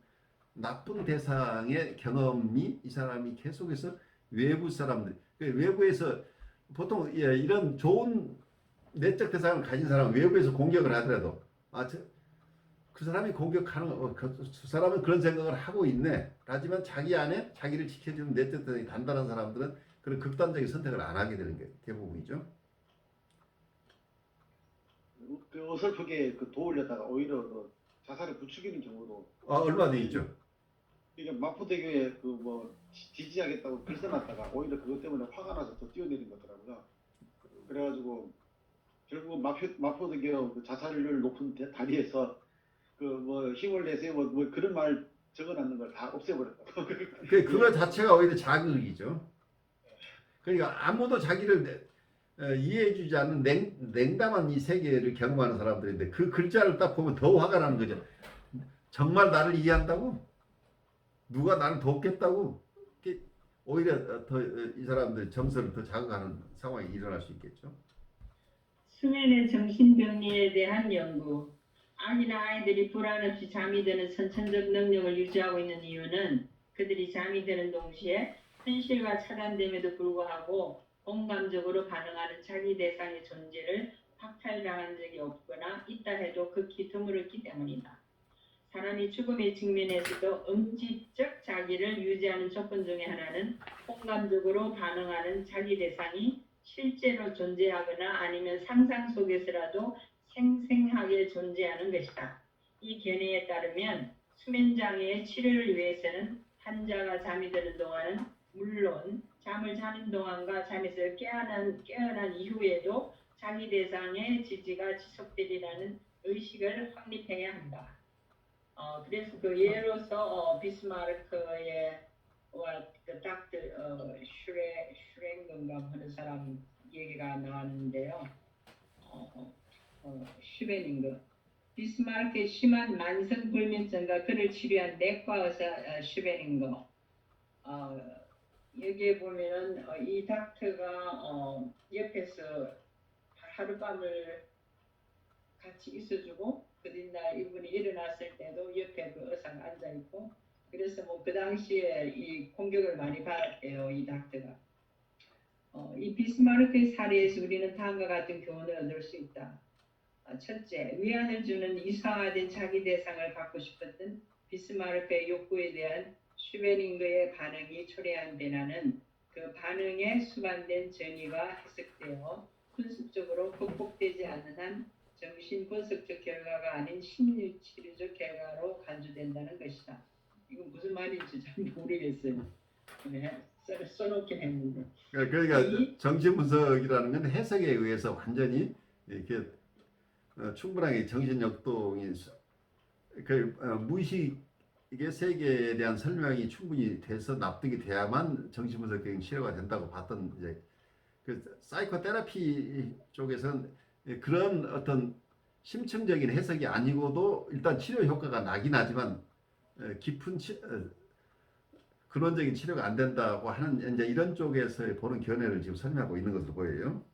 나쁜 대상의 경험이 이 사람이 계속해서 외부 사람들, 외부에서 보통 이런 좋은 내적 대상을 가진 사람은 외부에서 공격을 하더라도 그 사람이 공격하는 그 사람은 그런 생각을 하고 있네. 하지만 자기 안에 자기를 지켜주는 내적 대상이 단단한 사람들은 그런 극단적인 선택을 안 하게 되는 게 대부분이죠. 그 어설프게 그 도우려다가 오히려 그 자살을 부추기는 경우도 얼마나 있죠. 그러니까 마포대교에 그 뭐 지지하겠다고 글 써놨다가 오히려 그것 때문에 화가 나서 더 뛰어내린 거더라고요. 그래가지고 결국 마포대교 그 자살률 높은 다리에서 그 뭐 힘을 내세요 뭐 그런 말 적어놨는 걸 다 없애버렸다고. 그거 자체가 오히려 자극이죠. 그러니까 아무도 자기를 이해해주지 않는 냉담한 이 세계를 경험하는 사람들인데 그 글자를 딱 보면 더 화가 나는 거죠. 정말 나를 이해한다고? 누가 나를 돕겠다고? 오히려 더 이 사람들 정서를 더 자극하는 상황이 일어날 수 있겠죠. 수면의 정신병리에 대한 연구. 아기나 아이들이 불안 없이 잠이 드는 선천적 능력을 유지하고 있는 이유는 그들이 잠이 드는 동시에 현실과 차단됨에도 불구하고 공감적으로 반응하는 자기 대상의 존재를 박탈당한 적이 없거나 있다 해도 극히 드물었기 때문이다. 사람이 죽음에 직면해서도 음지적 자기를 유지하는 조건 중에 하나는 공감적으로 반응하는 자기 대상이 실제로 존재하거나 아니면 상상 속에서라도 생생하게 존재하는 것이다. 이 견해에 따르면 수면장애의 치료를 위해서는 환자가 잠이 드는 동안은 물론 잠을 자는 동안과 잠에서 깨어난 이후에도 자기 대상의 지지가 지속되리라는 의식을 확립해야 한다. 그래서 그 예로서 비스마르크의 그 닥터 슈랭건가 하는 사람 얘기가 나왔는데요. 슈베닝거. 비스마르크의 심한 만성불면증과 그를 치료한 내과 의사 슈베닝거. 여기에 보면은 이 닥터가 옆에서 하룻밤을 같이 있어주고 그 뒷날 이분이 일어났을 때도 옆에 그 의사가 앉아 있고 그래서 뭐 그 당시에 이 공격을 많이 받았대요 이 닥터가. 이 비스마르크의 사례에서 우리는 다음과 같은 교훈을 얻을 수 있다. 첫째, 위안을 주는 이상화된 자기 대상을 갖고 싶었던 비스마르크의 욕구에 대한 슈베닝거의 반응이 초래한 변화는 그 반응에 수반된 전이가 해석되어 분석적으로 극복되지 않는 한 정신분석적 결과가 아닌 심리치료적 결과로 간주된다는 것이다. 이건 무슨 말인지 잘 모르겠어요. 네, 써놓긴 했는데. 그러니까 정신분석이라는 건 해석에 의해서 완전히 이렇게 충분하게 정신역동이 무의식의 세계에 대한 설명이 충분히 돼서 납득이 돼야만 정신분석적인 치료가 된다고 봤던 이제 그 사이코테라피 쪽에서는 그런 어떤 심층적인 해석이 아니고도 일단 치료 효과가 나긴 하지만 깊은 근원적인 치료가 안 된다고 하는 이제 이런 쪽에서 보는 견해를 지금 설명하고 있는 것으로 보여요.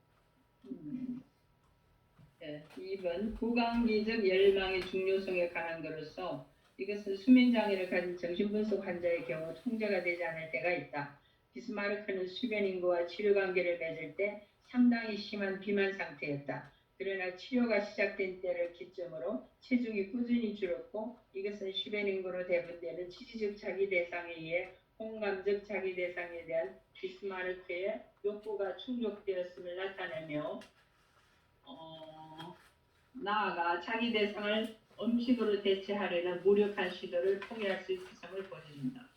2번 구강기적 열망의 중요성에 관한 것으로서 이것은 수면장애를 가진 정신분석 환자의 경우 통제가 되지 않을 때가 있다. 비스마르크는 수면인과와 치료관계를 맺을 때 상당히 심한 비만 상태였다. 그러나 치료가 시작된 때를 기점으로 체중이 꾸준히 줄었고 이것은 슈베닝으로 대분되는 치지적 자기 대상에 의해 공감적 자기 대상에 대한 비스마르크의 욕구가 충족되었음을 나타내며 나아가 자기 대상을 음식으로 대체하려는 무력한 시도를 포기할 수 있음을 보여준다.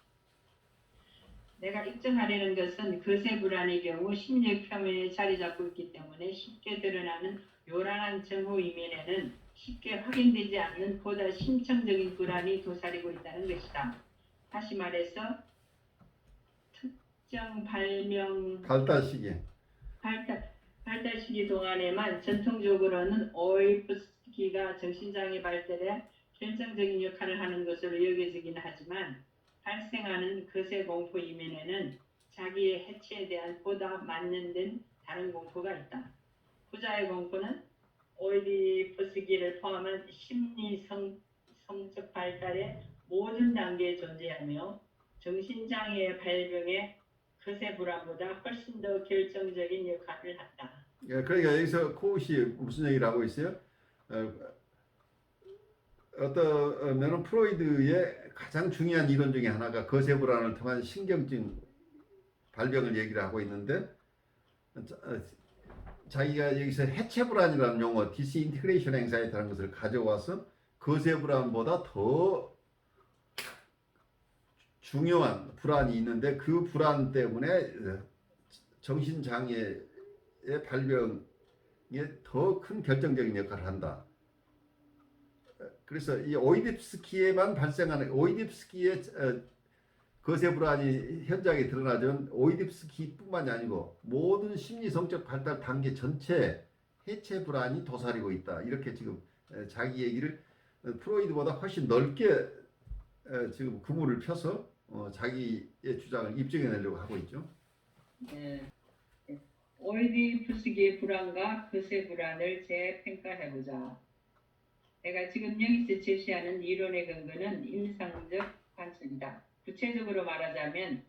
내가 입증하려는 것은 거세 불안의 경우 심리적 표면에 자리 잡고 있기 때문에 쉽게 드러나는 요란한 정보 이면에는 쉽게 확인되지 않는 보다 심층적인 불안이 도사리고 있다는 것이다. 다시 말해서 특정 발달 시기. 발달 시기 동안에만 전통적으로는 오이프스키가 정신장애 발달에 결정적인 역할을 하는 것으로 여겨지긴 하지만 발생하는 거세 공포 이면에는 자기의 해체에 대한 보다 만연된 다른 공포가 있다. 후자의 공포는 오이디푸스기를 포함한 심리 성적 발달의 모든 단계에 존재하며 정신장애의 발병에 거세 불안보다 훨씬 더 결정적인 역할을 한다. 그러니까 여기서 코웃이 무슨 얘기를 하고 있어요? 어떠면은 프로이드의 가장 중요한 이론 중에 하나가 거세 불안을 통한 신경증 발병을 얘기를 하고 있는데 자기가 여기서 해체 불안이라는 용어, 디스인티그레이션 앵사이티라는 것을 가져와서 거세 불안보다 더 중요한 불안이 있는데 그 불안 때문에 정신장애의 발병에 더 큰 결정적인 역할을 한다. 그래서 이 오이디프스키에만 발생하는 오이디프스키의 거세 불안이 현장에 드러나지만 오이디프스키뿐만이 아니고 모든 심리 성적 발달 단계 전체 해체 불안이 도사리고 있다. 이렇게 지금 자기 얘기를 프로이드보다 훨씬 넓게 지금 구물을 펴서 자기의 주장을 입증해내려고 하고 있죠. 네. 오이디푸스기의 불안과 거세 불안을 재평가해보자. 내가 지금 여기서 제시하는 이론의 근거는 임상적 관측이다. 구체적으로 말하자면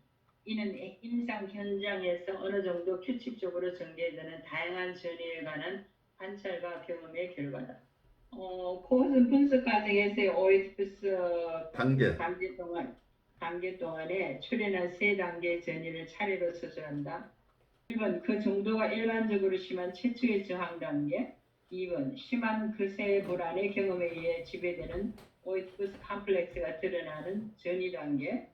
이는 임상 현장에서 어느 정도 규칙적으로 전개되는 다양한 전이에 관한 관찰과 경험의 결과다. 코스 분석 과정에서의 오이디푸스 단계 동안에 출현한 세 단계의 전이를 차례로 서술한다. 1번 그 정도가 일반적으로 심한 최초의 저항 단계. 2번 심한 거세 불안의 경험에 의해 지배되는 오이디푸스 컴플렉스가 드러나는 전이 단계.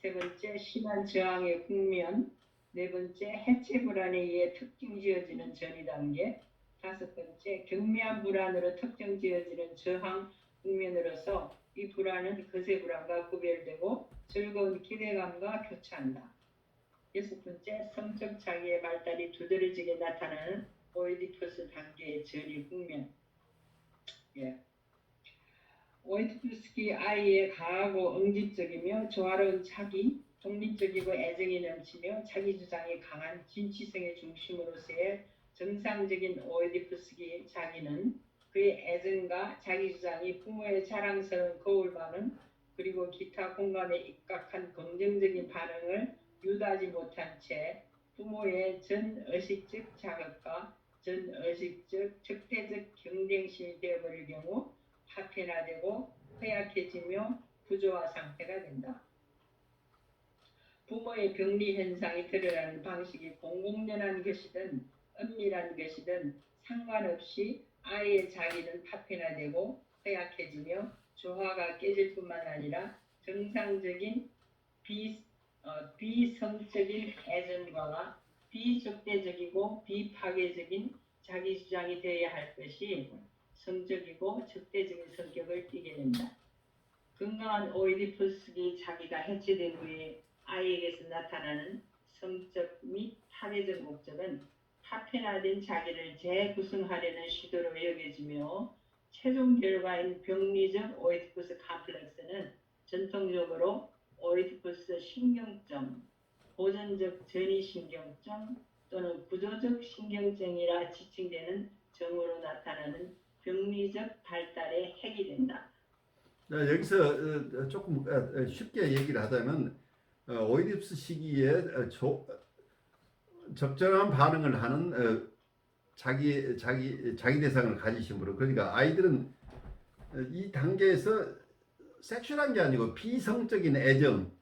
세 번째 심한 저항의 국면. 네 번째 해체 불안에 의해 특정 지어지는 전이 단계. 다섯 번째 경미한 불안으로 특정 지어지는 저항 국면으로서 이 불안은 거세 불안과 구별되고 즐거운 기대감과 교차한다. 여섯 번째 성적 자기의 발달이 두드러지게 나타나는 오이디푸스 단계의 전이 국면. 오이디푸스기 아이의 강하고 응집적이며 조화로운 자기, 독립적이고 애정이 넘치며 자기 주장이 강한 진취성의 중심으로서의 정상적인 오이디푸스기 자기는 그의 애정과 자기 주장이 부모의 자랑스러운 거울 반응 그리고 기타 공간에 입각한 긍정적인 반응을 유도하지 못한 채 부모의 전의식적 자극과 전의식적 적대적 경쟁심이 되어버릴 경우 파편화되고 허약해지며 구조화 상태가 된다. 부모의 병리 현상이 드러나는 방식이 공공연한 것이든 은밀한 것이든 상관없이 아이의 자기는 파편화되고 허약해지며 조화가 깨질 뿐만 아니라 정상적인 비성적인 애정과 비적대적이고 비파괴적인 자기 주장이 되어야 할 것이 성적이고 적대적인 성격을 띠게 된다. 건강한 오이디푸스기 자기가 해체된 후에 아이에게서 나타나는 성적 및 파괴적 목적은 파편화된 자기를 재구성하려는 시도로 여겨지며 최종 결과인 병리적 오이디푸스 컴플렉스는 전통적으로 오이디푸스 신경증, 보존적 전이신경증 또는 구조적 신경증이라 지칭되는 증으로 나타나는 병리적 발달의 핵이 된다. 여기서 조금 쉽게 얘기를 하자면 오이디푸스 시기에 적절한 반응을 하는 자기 대상을 가지심으로. 그러니까 아이들은 이 단계에서 섹슈얼한 게 아니고 비성적인 애정,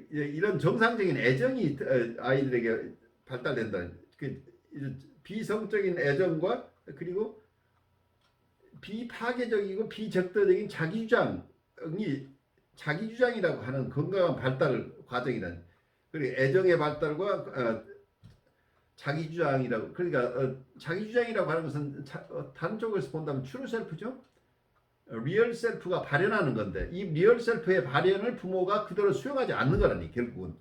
이런 정상적인 애정이 아이들에게 발달된다. 비성적인 애정과 그리고 비파괴적이고 비적대적인 자기주장이라고 하는 건강한 발달 과정이다. 그리고 애정의 발달과 자기주장이라고. 그러니까 자기주장이라고 하는 것은 다른 쪽에서 본다면 트루 셀프죠. 리얼 셀프가 발현하는 건데 이 리얼 셀프의 발현을 부모가 그대로 수용하지 않는 거라니 결국은.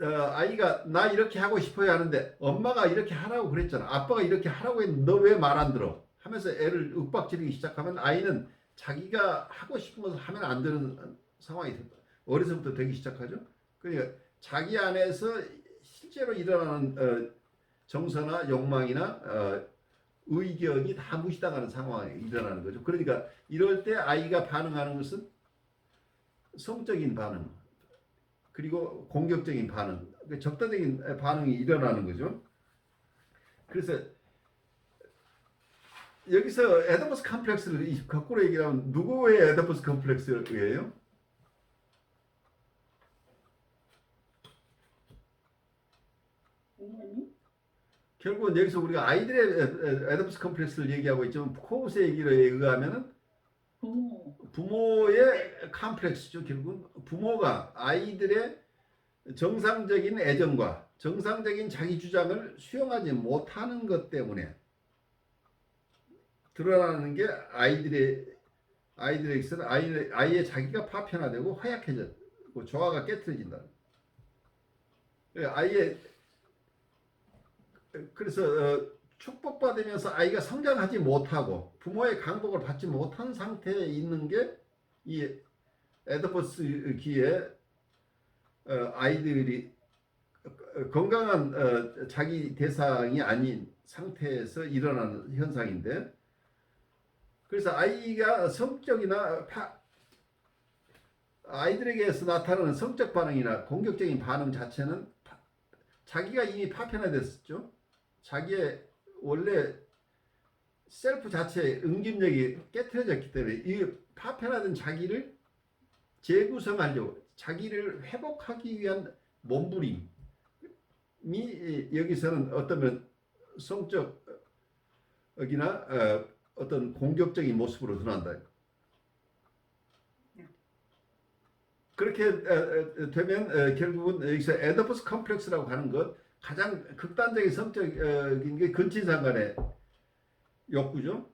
아이가 나 이렇게 하고 싶어야 하는데 엄마가 이렇게 하라고 그랬잖아. 아빠가 이렇게 하라고 했는데 너 왜 말 안 들어? 하면서 애를 윽박지르기 시작하면 아이는 자기가 하고 싶은 것을 하면 안 되는 상황이 어려서부터 되기 시작하죠. 그러니까 자기 안에서 실제로 일어나는 정서나 욕망이나 의견이 다 무시당하는 상황이 일어나는 거죠. 그러니까 이럴 때 아이가 반응하는 것은 성적인 반응, 그리고 공격적인 반응, 적대적인 반응이 일어나는 거죠. 그래서 여기서 에더퍼스 컴플렉스를 거꾸로 얘기하면 누구의 에더퍼스 컴플렉스예요? 결국은 여기서 우리가 아이들의 에더퍼스 컴플렉스를 얘기하고 있지만 코우스의 얘기에 의하면은 부모의 컴플렉스죠. 결국은 부모가 아이들의 정상적인 애정과 정상적인 자기 주장을 수용하지 못하는 것 때문에 드러나는 게 아이들에게서는 아이의 자기가 파편화되고 허약해지고 조화가 깨트려진다. 그래서 축복받으면서 아이가 성장하지 못하고 부모의 강복을 받지 못한 상태에 있는 게 이 에더퍼스 기에 아이들이 건강한 자기 대상이 아닌 상태에서 일어나는 현상인데, 그래서 아이가 성적이나 아이들에게서 나타나는 성적 반응이나 공격적인 반응 자체는 자기가 이미 파편화됐었죠. 자기의 원래 셀프 자체의 응집력이 깨트려졌기 때문에 이 파편화된 자기를 재구성하려고, 자기를 회복하기 위한 몸부림이 여기서는 어떤 성적이나 어떤 공격적인 모습으로 드러난다. 그렇게 되면 결국은 여기서 에더퍼스 컴플렉스라고 하는 것, 가장 극단적인 성적인 게 근친상간의 욕구죠.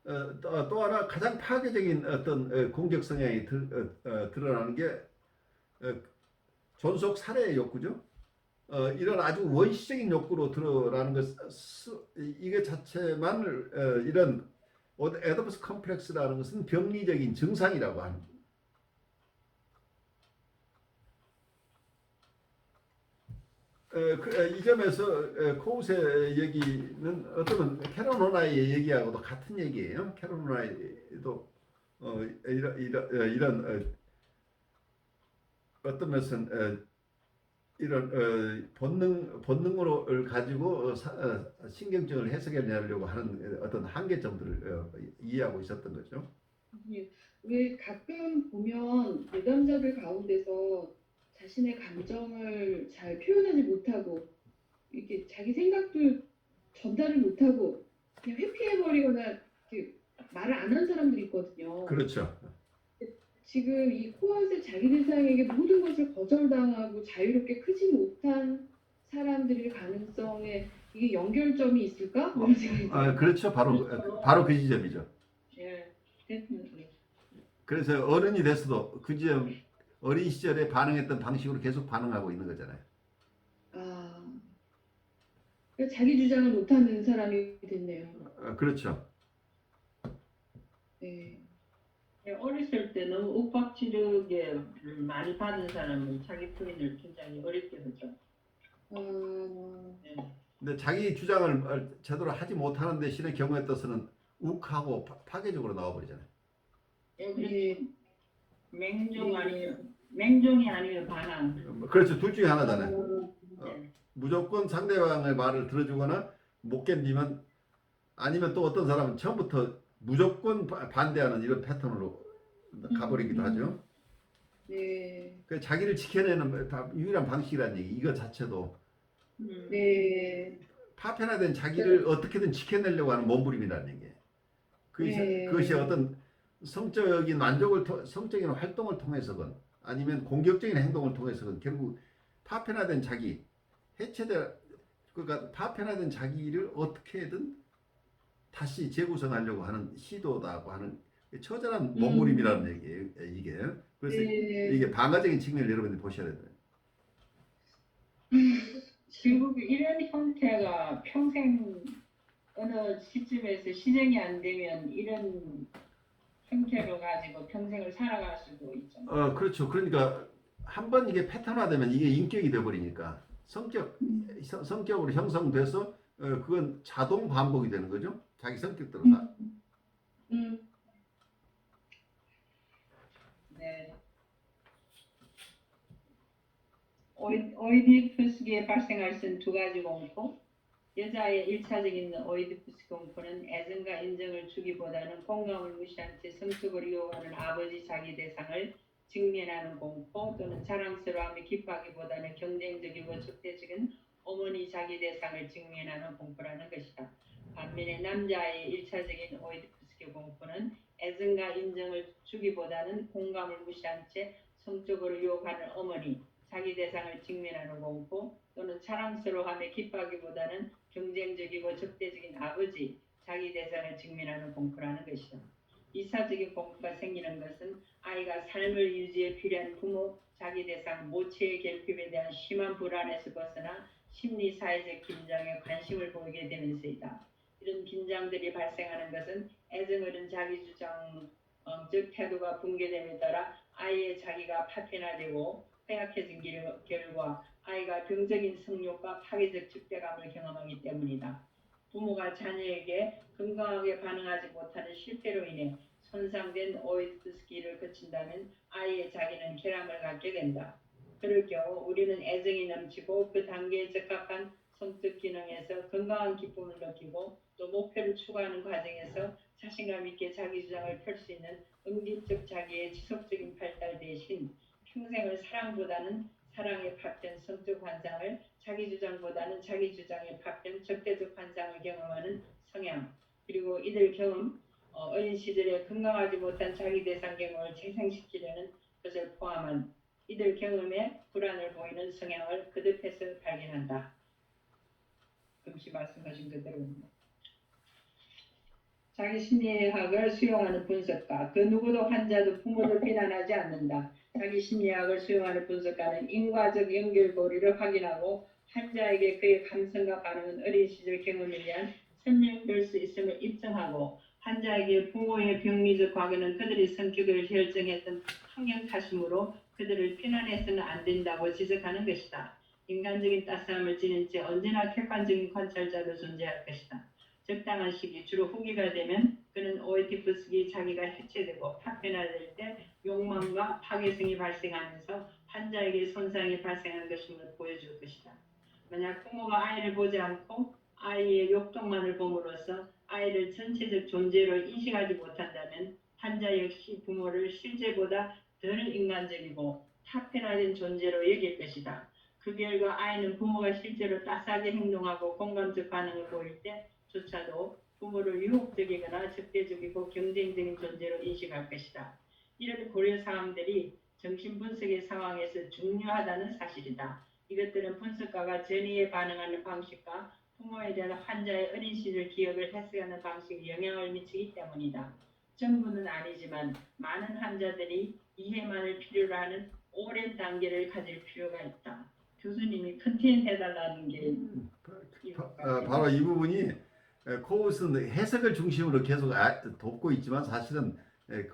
또 하나 가장 파괴적인 어떤 공격 성향이 드러나는 게 존속 살해의 욕구죠. 이런 아주 원시적인 욕구로 드러나는 것, 이거 자체만을 이런 에더퍼스 컴플렉스라는 것은 병리적인 증상이라고 합니다. 이 점에서 코우스의 얘기는 어쩌면 캐런 호나이의 얘기하고도 같은 얘기예요. 캐런 호나이도 이런 어떤 면에서는 이런 본능으로 가지고 신경증을 해석하려고 하는 어떤 한계점들을 이해하고 있었던 거죠. 왜 가끔 보면 내담자들 가운데서 자신의 감정을 잘 표현하지 못하고 이렇게 자기 생각도 전달을 못하고 그냥 회피해버리거나 말을 안 하는 사람들이 있거든요. 그렇죠. 지금 이 코아웃의 자기 대상에게 모든 것을 거절당하고 자유롭게 크지 못한 사람들일 가능성에 이게 연결점이 있을까? 그런 생각이 들어요. 그렇죠. 바로 그 지점이죠. 예, definitely. 그래서 어른이 됐어도 그 지점, 어린 시절에 반응했던 방식으로 계속 반응하고 있는 거잖아요. 그러니까 자기 주장을 못하는 사람이 됐네요. 그렇죠. 네. 어렸을 때 너무 윽박지르게 많이 받은 사람은 자기 표현을 굉장히 어렵게 하죠. 네. 근데 자기 주장을 제대로 하지 못하는 대신에 경우에 따라서는 욱하고 파괴적으로 나와버리잖아요. 예, 그렇죠. 맹종 아니면 맹종이 아니면 반항. 그렇죠. 둘 중에 하나잖아요. 네. 무조건 상대방의 말을 들어주거나 못 견디면, 아니면 또 어떤 사람은 처음부터 무조건 반대하는 이런 패턴으로 가버리기도 하죠. 네. 그 자기를 지켜내는 유일한 방식이라는 얘기, 이거 자체도 네. 파편화된 자기를 어떻게든 지켜내려고 하는 몸부림이라는 얘기예요. 네. 그것이 어떤 성적인 만족을 성적인 활동을 통해서건 아니면 공격적인 행동을 통해서건 결국 파편화된 자기, 그러니까 파편화된 자기를 어떻게든 다시 재구성하려고 하는 시도다고 하는 처절한 몸부림이라는 얘기예요. 이게. 그래서 네. 이게 방어적인 측면을 여러분이 보셔야 돼요. 결국 이런 형태가 평생 어느 시점에서 실행이 안 되면 이런 형태를 가지고 평생을 살아갈 수도 있잖아요. 그렇죠. 그러니까 한번 이게 패턴화되면 이게 인격이 돼버리니까 성격으로 형성돼서 그건 자동 반복이 되는 거죠. 자기 성격대로 다. 네. 오이디푸스기에 발생할 수 있는 두 가지 공포. 여자의 일차적인 오이디푸스 공포는 애정과 인정을 주기보다는 공감을 무시한 채 성적으로 이용하는 아버지 자기 대상을 직면하는 공포, 또는 자랑스러움에 기뻐하기보다는 경쟁적이고 적대적인 어머니 자기 대상을 직면하는 공포라는 것이다. 반면에 남자의 일차적인 오이디푸스기 공포는 애정과 인정을 주기보다는 공감을 무시한 채 성적으로 유혹하는 어머니 자기 대상을 직면하는 공포, 또는 자랑스러워함에 기뻐하기보다는 경쟁적이고 적대적인 아버지 자기 대상을 직면하는 공포라는 것이다. 이사적인 공포가 생기는 것은 아이가 삶을 유지에 필요한 부모 자기 대상 모체의 결핍에 대한 심한 불안에서 벗어나 심리 사회적 긴장에 관심을 보이게 되면서이다. 이런 긴장들이 발생하는 것은 애정어른 자기주장적 태도가 붕괴됨에 따라 아이의 자기가 파편화되고 빼앗겨진 결과 아이가 병적인 성욕과 파괴적 적대감을 경험하기 때문이다. 부모가 자녀에게 건강하게 반응하지 못하는 실패로 인해 손상된 오이디푸스기를 거친다면 아이의 자기는 결함을 갖게 된다. 그럴 경우 우리는 애정이 넘치고 그 단계에 적합한 성적 기능에서 건강한 기쁨을 느끼고 또 목표를 추구하는 과정에서 자신감 있게 자기 주장을 펼 수 있는 응집적 자기의 지속적인 발달 대신 평생을 사랑보다는 사랑에 파편 성적 환상을, 자기 주장보다는 자기 주장에 파편 적대적 환상을 경험하는 성향, 그리고 이들 경험 어린 시절에 건강하지 못한 자기 대상 경험을 재생시키려는 것을 포함한 이들 경험에 불안을 보이는 성향을 거듭해서 발견한다. 금시 말씀하신 그대로입니다. 자기 심리학을 수용하는 분석가, 그 누구도 환자도 부모를 비난하지 않는다. 자기 심리학을 수용하는 분석가는 인과적 연결고리를 확인하고 환자에게 그의 감성과 반응은 어린 시절 경험에 의한 설명될 수 있음을 입증하고 환자에게 부모의 병리적 과거는 그들의 성격을 결정했던 환경 탓이므로 그들을 비난해서는 안 된다고 지적하는 것이다. 인간적인 따스함을 지닌 채 언제나 객관적인 관찰자로 존재할 것이다. 적당한 시기, 주로 후기가 되면 그는 오이디푸스기 자기가 해체되고 파편화될 때 욕망과 파괴성이 발생하면서 환자에게 손상이 발생한 것임을 보여줄 것이다. 만약 부모가 아이를 보지 않고 아이의 욕동만을 봄으로써 아이를 전체적 존재로 인식하지 못한다면 환자 역시 부모를 실제보다 덜 인간적이고 파편화된 존재로 여길 것이다. 그 결과 아이는 부모가 실제로 따스하게 행동하고 공감적 반응을 보일 때 조차도 부모를 유혹적이거나 적대적이고 경쟁적인 존재로 인식할 것이다. 이런 고려사항들이 정신분석의 상황에서 중요하다는 사실이다. 이것들은 분석가가 전이에 반응하는 방식과 부모에 대한 환자의 어린 시절 기억을 해석하는 방식에 영향을 미치기 때문이다. 전부는 아니지만 많은 환자들이 이해만을 필요로 하는 오랜 단계를 가질 필요가 있다. 교수님이 컨텐해달라는 게 바로 이 부분이 코웃은 해석을 중심으로 계속 돕고 있지만 사실은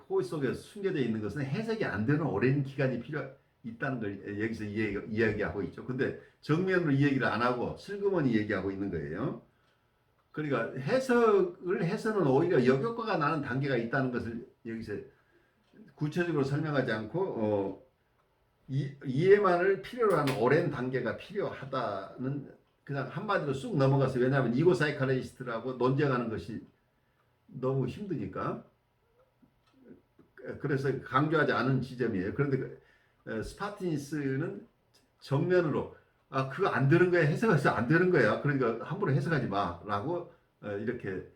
코웃 속에 숨겨져 있는 것은 해석이 안 되는 오랜 기간이 필요 있다는 걸 여기서 이야기하고 있죠. 근데 정면으로 이 얘기를 안 하고 슬그머니 얘기하고 있는 거예요. 그러니까 해석을 해서는 오히려 역효과가 나는 단계가 있다는 것을 여기서 구체적으로 설명하지 않고 이해만을 필요로 하는 오랜 단계가 필요하다는 그냥 한마디로 쑥 넘어가서 왜냐하면 이고 사이칼리스트라고 논쟁하는 것이 너무 힘드니까 그래서 강조하지 않은 지점이에요. 그런데 스파티니스는 정면으로 그거 안 되는 거야 해석해서 안 되는 거야. 그러니까 함부로 해석하지 마라고 이렇게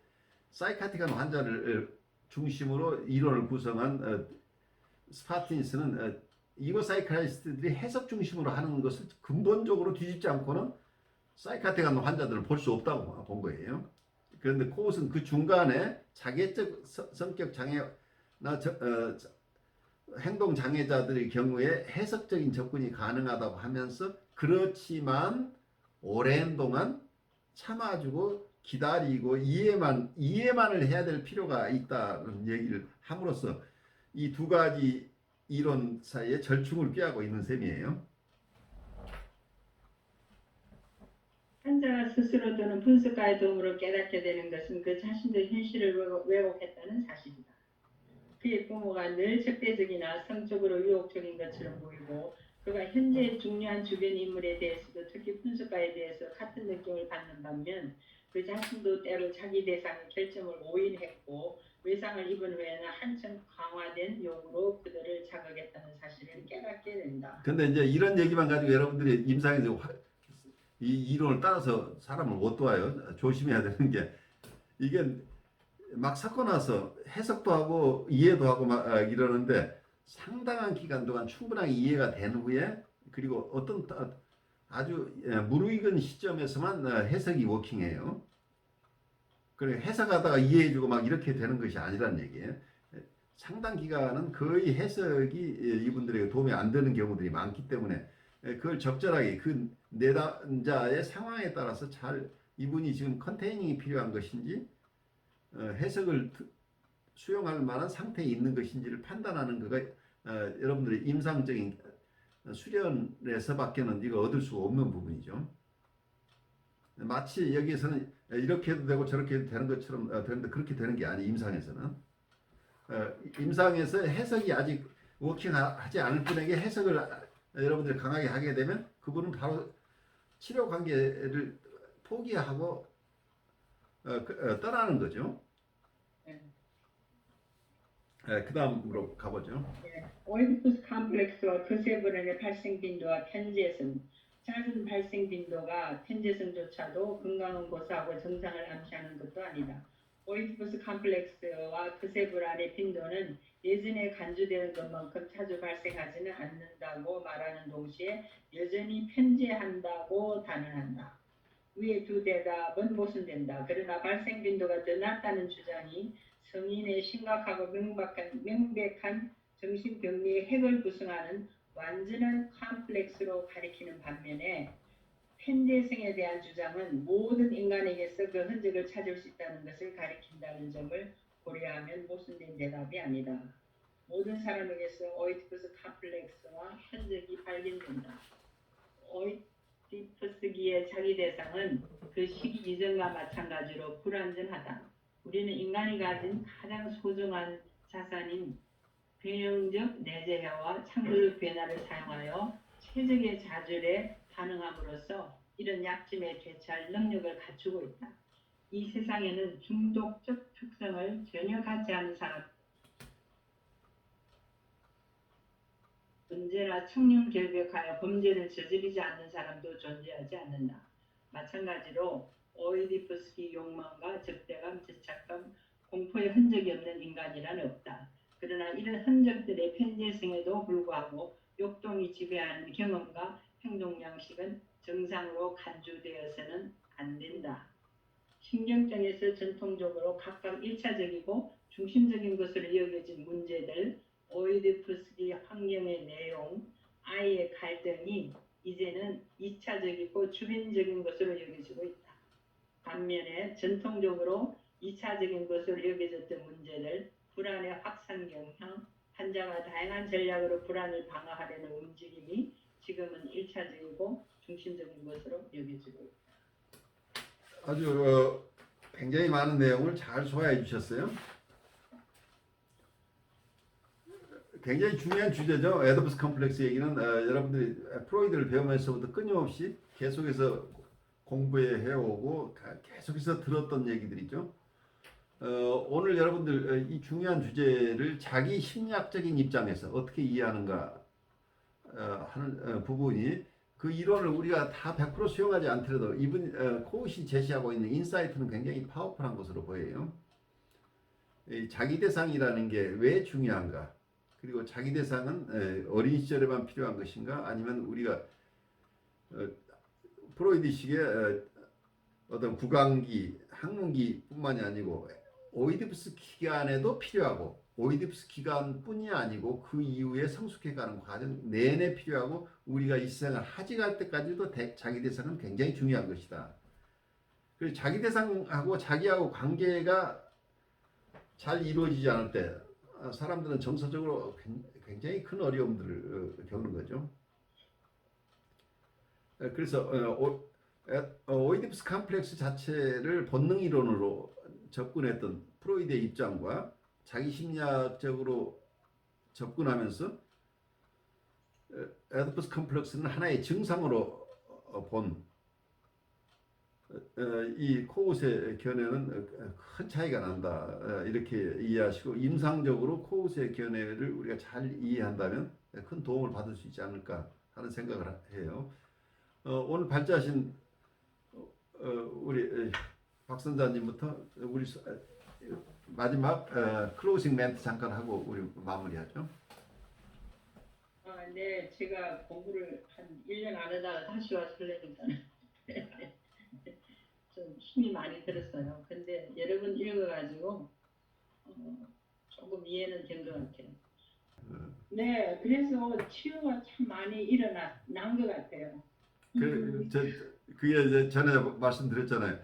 사이카틱한 환자를 중심으로 이론을 구성한 스파티니스는 이거 사이카리스트들이 해석 중심으로 하는 것을 근본적으로 뒤집지 않고는 사이카틱한 환자들을 볼 수 없다고 본 거예요. 그런데 코웃은 그 중간에 자기애적 성격 장애나 행동 장애자들의 경우에 해석적인 접근이 가능하다고 하면서 그렇지만 오랜 동안 참아주고 기다리고 이해만을 해야 될 필요가 있다는 얘기를 함으로써 이 두 가지 이론 사이에 절충을 꾀하고 있는 셈이에요. 환자가 스스로 또는 분석가의 도움으로 깨닫게 되는 것은 그 자신도 현실을 왜곡했다는 사실이다. 그의 부모가 늘 적대적이나 성적으로 유혹적인 것처럼 보이고 그가 현재 중요한 주변 인물에 대해서도 특히 분석가에 대해서 같은 느낌을 받는 반면 그 자신도 때로 자기 대상의 결점을 오인했고 외상을 입은 후에는 한층 강화된 욕으로 그들을 자극했다는 사실을 깨닫게 된다. 근데 이제 이런 얘기만 가지고 여러분들이 임상에서 이 이론을 따라서 사람을 못 도와요. 조심해야 되는 게 이게 막 섞고 나서 해석도 하고 이해도 하고 막 이러는데 상당한 기간 동안 충분하게 이해가 된 후에 그리고 어떤 아주 무르익은 시점에서만 해석이 워킹해요. 그래 해석하다가 이해해주고 막 이렇게 되는 것이 아니란 얘기예요. 상당 기간은 거의 해석이 이분들에게 도움이 안 되는 경우들이 많기 때문에 그걸 적절하게 그 내담자의 상황에 따라서 잘 이분이 지금 컨테이닝이 필요한 것인지 해석을 수용할 만한 상태에 있는 것인지를 판단하는 거가 여러분들의 임상적인 수련에서밖에는 이거 얻을 수 없는 부분이죠. 마치 여기에서는 이렇게 해도 되고 저렇게 해도 되는 것처럼 되는데 그렇게 되는 게 아니에요. 임상에서는. 임상에서 해석이 아직 워킹하지 않을 분에게 해석을 여러분들이 강하게 하게 되면 그분은 바로 치료 관계를 포기하고 떠나는 거죠. 그 다음으로 가보죠. 오이디푸스 컴플렉스와 거세불안의 발생 빈도와 편재성, 작은 발생 빈도가 편재성조차도 건강은 고사하고 정상을 암시하는 것도 아니다. 오이디푸스 컴플렉스와 거세불안의 빈도는 예전에 간주되는 것만큼 자주 발생하지는 않는다고 말하는 동시에 여전히 편재한다고 단언한다. 위의 두 대답은 모순된다. 그러나 발생 빈도가 더 낮다는 주장이 성인의 심각하고 명백한 정신병리의 핵을 구성하는 완전한 컴플렉스로 가리키는 반면에 편재성에 대한 주장은 모든 인간에게서 그 흔적을 찾을 수 있다는 것을 가리킨다는 점을 고려하면 모순된 대답이 아니다. 모든 사람에게서 오이디푸스 컴플렉스와 흔적이 발견된다. 오이디푸스기의 자기 대상은 그 시기 이전과 마찬가지로 불완전하다. 우리는 인간이 가진 가장 소중한 자산인 변형적 내재화와 창조적 변화를 사용하여 최적의 자질에 반응함으로써 이런 약점에 대처할 능력을 갖추고 있다. 이 세상에는 중독적 특성을 전혀 갖지 않은 사람, 언제나 청렴 결백하여 범죄를 저지르지 않는 사람도 존재하지 않는다. 마찬가지로 오이디푸스기 욕망과 적대감, 죄책감, 공포의 흔적이 없는 인간이란 없다. 그러나 이런 흔적들의 편재성에도 불구하고 욕동이 지배하는 경험과 행동 양식은 정상으로 간주되어서는 안 된다. 신경증에서 전통적으로 각각 일차적이고 중심적인 것으로 여겨진 문제들, 오이디푸스기 환경의 내용, 아이의 갈등이 이제는 2차적이고 주변적인 것으로 여겨지고 있다. 반면에 전통적으로 2차적인 것으로 여겨졌던 문제를 불안의 확산 경향, 환자가 다양한 전략으로 불안을 방어하려는 움직임이 지금은 1차적이고 중심적인 것으로 여겨지고 있다. 아주 굉장히 많은 내용을 잘 소화해 주셨어요. 굉장히 중요한 주제죠. 에디푸스 컴플렉스 얘기는 여러분들이 프로이드를 배우면서부터 끊임없이 계속해서 공부해 해오고 계속해서 들었던 얘기들이죠. 오늘 여러분들 이 중요한 주제를 자기 심리학적인 입장에서 어떻게 이해하는가 하는 부분이 그 이론을 우리가 다 100% 수용하지 않더라도 이분 코웃이 제시하고 있는 인사이트는 굉장히 파워풀한 것으로 보여요. 이 자기 대상이라는 게 왜 중요한가? 그리고 자기 대상은 어린 시절에만 필요한 것인가? 아니면 우리가 프로이드식의 어떤 구강기, 학문기뿐만이 아니고 오이디푸스 기간에도 필요하고 오이디푸스 기간뿐이 아니고 그 이후에 성숙해가는 과정 내내 필요하고 우리가 이 세상을 하직할 때까지도 자기 대상은 굉장히 중요한 것이다. 그리고 자기 대상하고 자기하고 관계가 잘 이루어지지 않을 때 사람들은 정서적으로 굉장히 큰 어려움들을 겪는 거죠. 그래서 오이디푸스 컴플렉스 자체를 본능 이론으로 접근했던 프로이드의 입장과 자기 심리학적으로 접근하면서 에디푸스 컴플렉스는 하나의 증상으로 본 이 코웃의 견해는 큰 차이가 난다. 이렇게 이해하시고 임상적으로 코웃의 견해를 우리가 잘 이해한다면 큰 도움을 받을 수 있지 않을까 하는 생각을 해요. 오늘 발제하신 우리 박 선자님부터 우리 마지막 클로징 멘트 잠깐 하고 우리 마무리하죠. 네, 제가 공부를 한 1년 안 하다가 다시 왔으려니까 좀 힘이 많이 들었어요. 근데 여러 번 읽어가지고 조금 이해는 된 것 같아요. 네, 그래서 치유가 참 많이 난 것 같아요. 그게 전에 말씀드렸잖아요.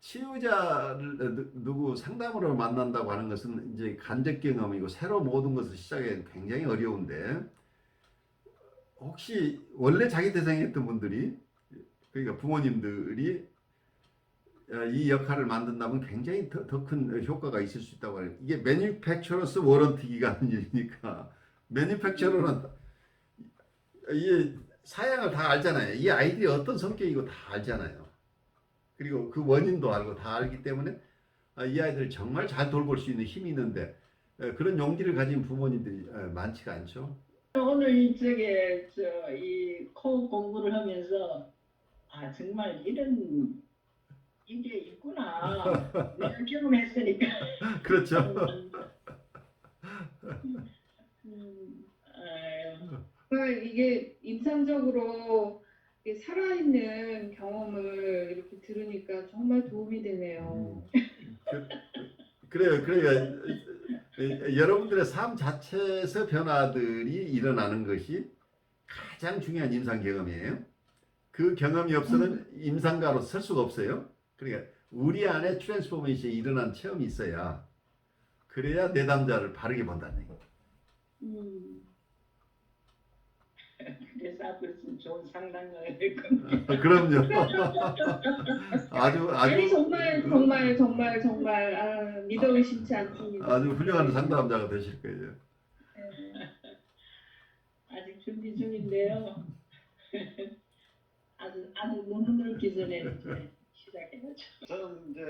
치유자를 누구 상담으로 만난다고 하는 것은 이제 간접 경험이고 새로 모든 것을 시작하기는 굉장히 어려운데 혹시 원래 자기 대상이었던 분들이 그러니까 부모님들이 이 역할을 만든다면 굉장히 더 큰 효과가 있을 수 있다고 해요. 이게 매니팩처러스 워런티 기간이니까 매니팩처러는 이 사양을 다 알잖아요. 이 아이들이 어떤 성격이고 다 알잖아요. 그리고 그 원인도 알고 다 알기 때문에 이 아이들을 정말 잘 돌볼 수 있는 힘이 있는데 그런 용기를 가진 부모님들이 많지가 않죠. 오늘 이 코 공부를 하면서 정말 이런 이게 있구나. 내가 경험했으니까. 그렇죠. 그러니까 이게 임상적으로 이게 살아있는 경험을 이렇게 들으니까 정말 도움이 되네요. 그래요. 그러니까 여러분들의 삶 자체에서 변화들이 일어나는 것이 가장 중요한 임상 경험이에요. 그 경험이 없으면 임상가로 설 수가 없어요. 그러니까 우리 안에 트랜스포메이션이 일어난 체험이 있어야 그래야 내담자를 바르게 본다는 얘기예요. 그래서 앞으로 좀 좋은 상담가가 될 겁니다. 그럼요. 아주 아니 정말 믿어 의심치 않습니다. 아주 훌륭한 상담자가 되실 거예요. 아직 준비 중인데요. 아주 눈을 기 전에 이제 시작해야죠. 저는 이제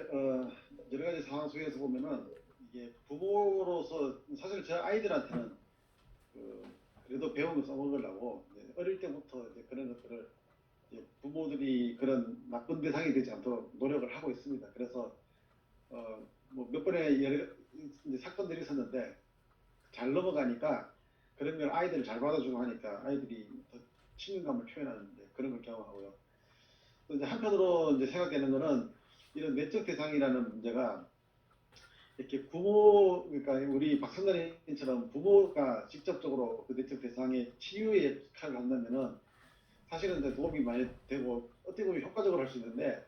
여러 가지 상황 속에서 보면은 이게 부모로서 사실 제 아이들한테는 그래도 배움을 써먹으려고 어릴 때부터 이제 그런 것들을 이제 부모들이 그런 나쁜 대상이 되지 않도록 노력을 하고 있습니다. 그래서 뭐 몇 번의 여러 이제 사건들이 있었는데 잘 넘어가니까 그런 걸 아이들을 잘 받아주고 하니까 아이들이 더 친근감을 표현하는데 그런 걸 경험하고요. 또 이제 한편으로 이제 생각되는 거는 이런 내적 대상이라는 문제가 이렇게 부모, 그러니까 우리 박선장님처럼 부모가 직접적으로 그 내적 대상의 치유의 역할을 한다면은 사실은 이제 도움이 많이 되고 어떻게 보면 효과적으로 할 수 있는데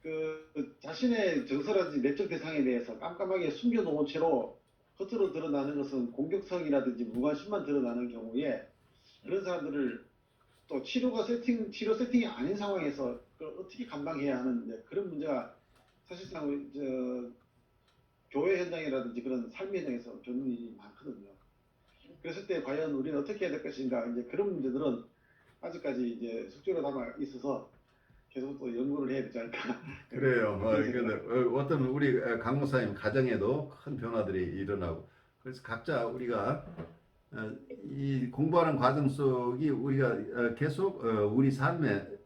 그 자신의 정서라든지 내적 대상에 대해서 깜깜하게 숨겨놓은 채로 겉으로 드러나는 것은 공격성이라든지 무관심만 드러나는 경우에 그런 사람들을 또 치료 세팅이 아닌 상황에서 그걸 어떻게 감당해야 하는 그런 문제가 사실상 우리 교회 현장이라든지 그런 삶의 현장에서 겪는 일이 많거든요. 그랬을 때 과연 우리는 어떻게 해야 될 것인가 이제 그런 문제들은 아직까지 이제 숙제로 남아 있어서 계속 또 연구를 해야 되지 않을까. 그래요. 그런 생각. 근데 어떤 우리 강 목사님 가정에도 큰 변화들이 일어나고 그래서 각자 우리가 이 공부하는 과정 속이 우리가 계속 우리 삶의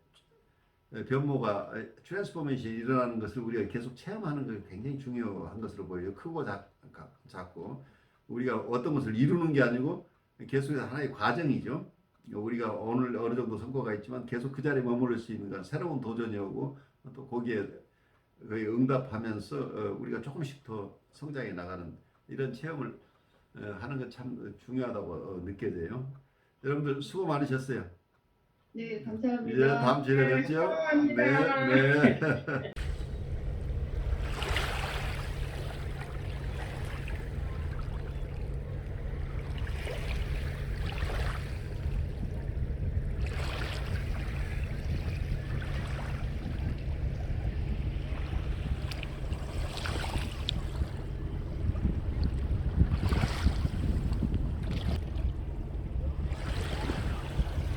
변모가 트랜스포메이션이 일어나는 것을 우리가 계속 체험하는 것이 굉장히 중요한 것으로 보여요. 크고 작고 우리가 어떤 것을 이루는 게 아니고 계속해서 하나의 과정이죠. 우리가 오늘 어느 정도 성과가 있지만 계속 그 자리에 머무를 수 있는 건 새로운 도전이 오고 또 거기에 거의 응답하면서 우리가 조금씩 더 성장해 나가는 이런 체험을 하는 것 참 중요하다고 느껴져요. 여러분들 수고 많으셨어요. 네, 감사합니다. 이제 다음 주에 뵙죠. 감사합니다. 네.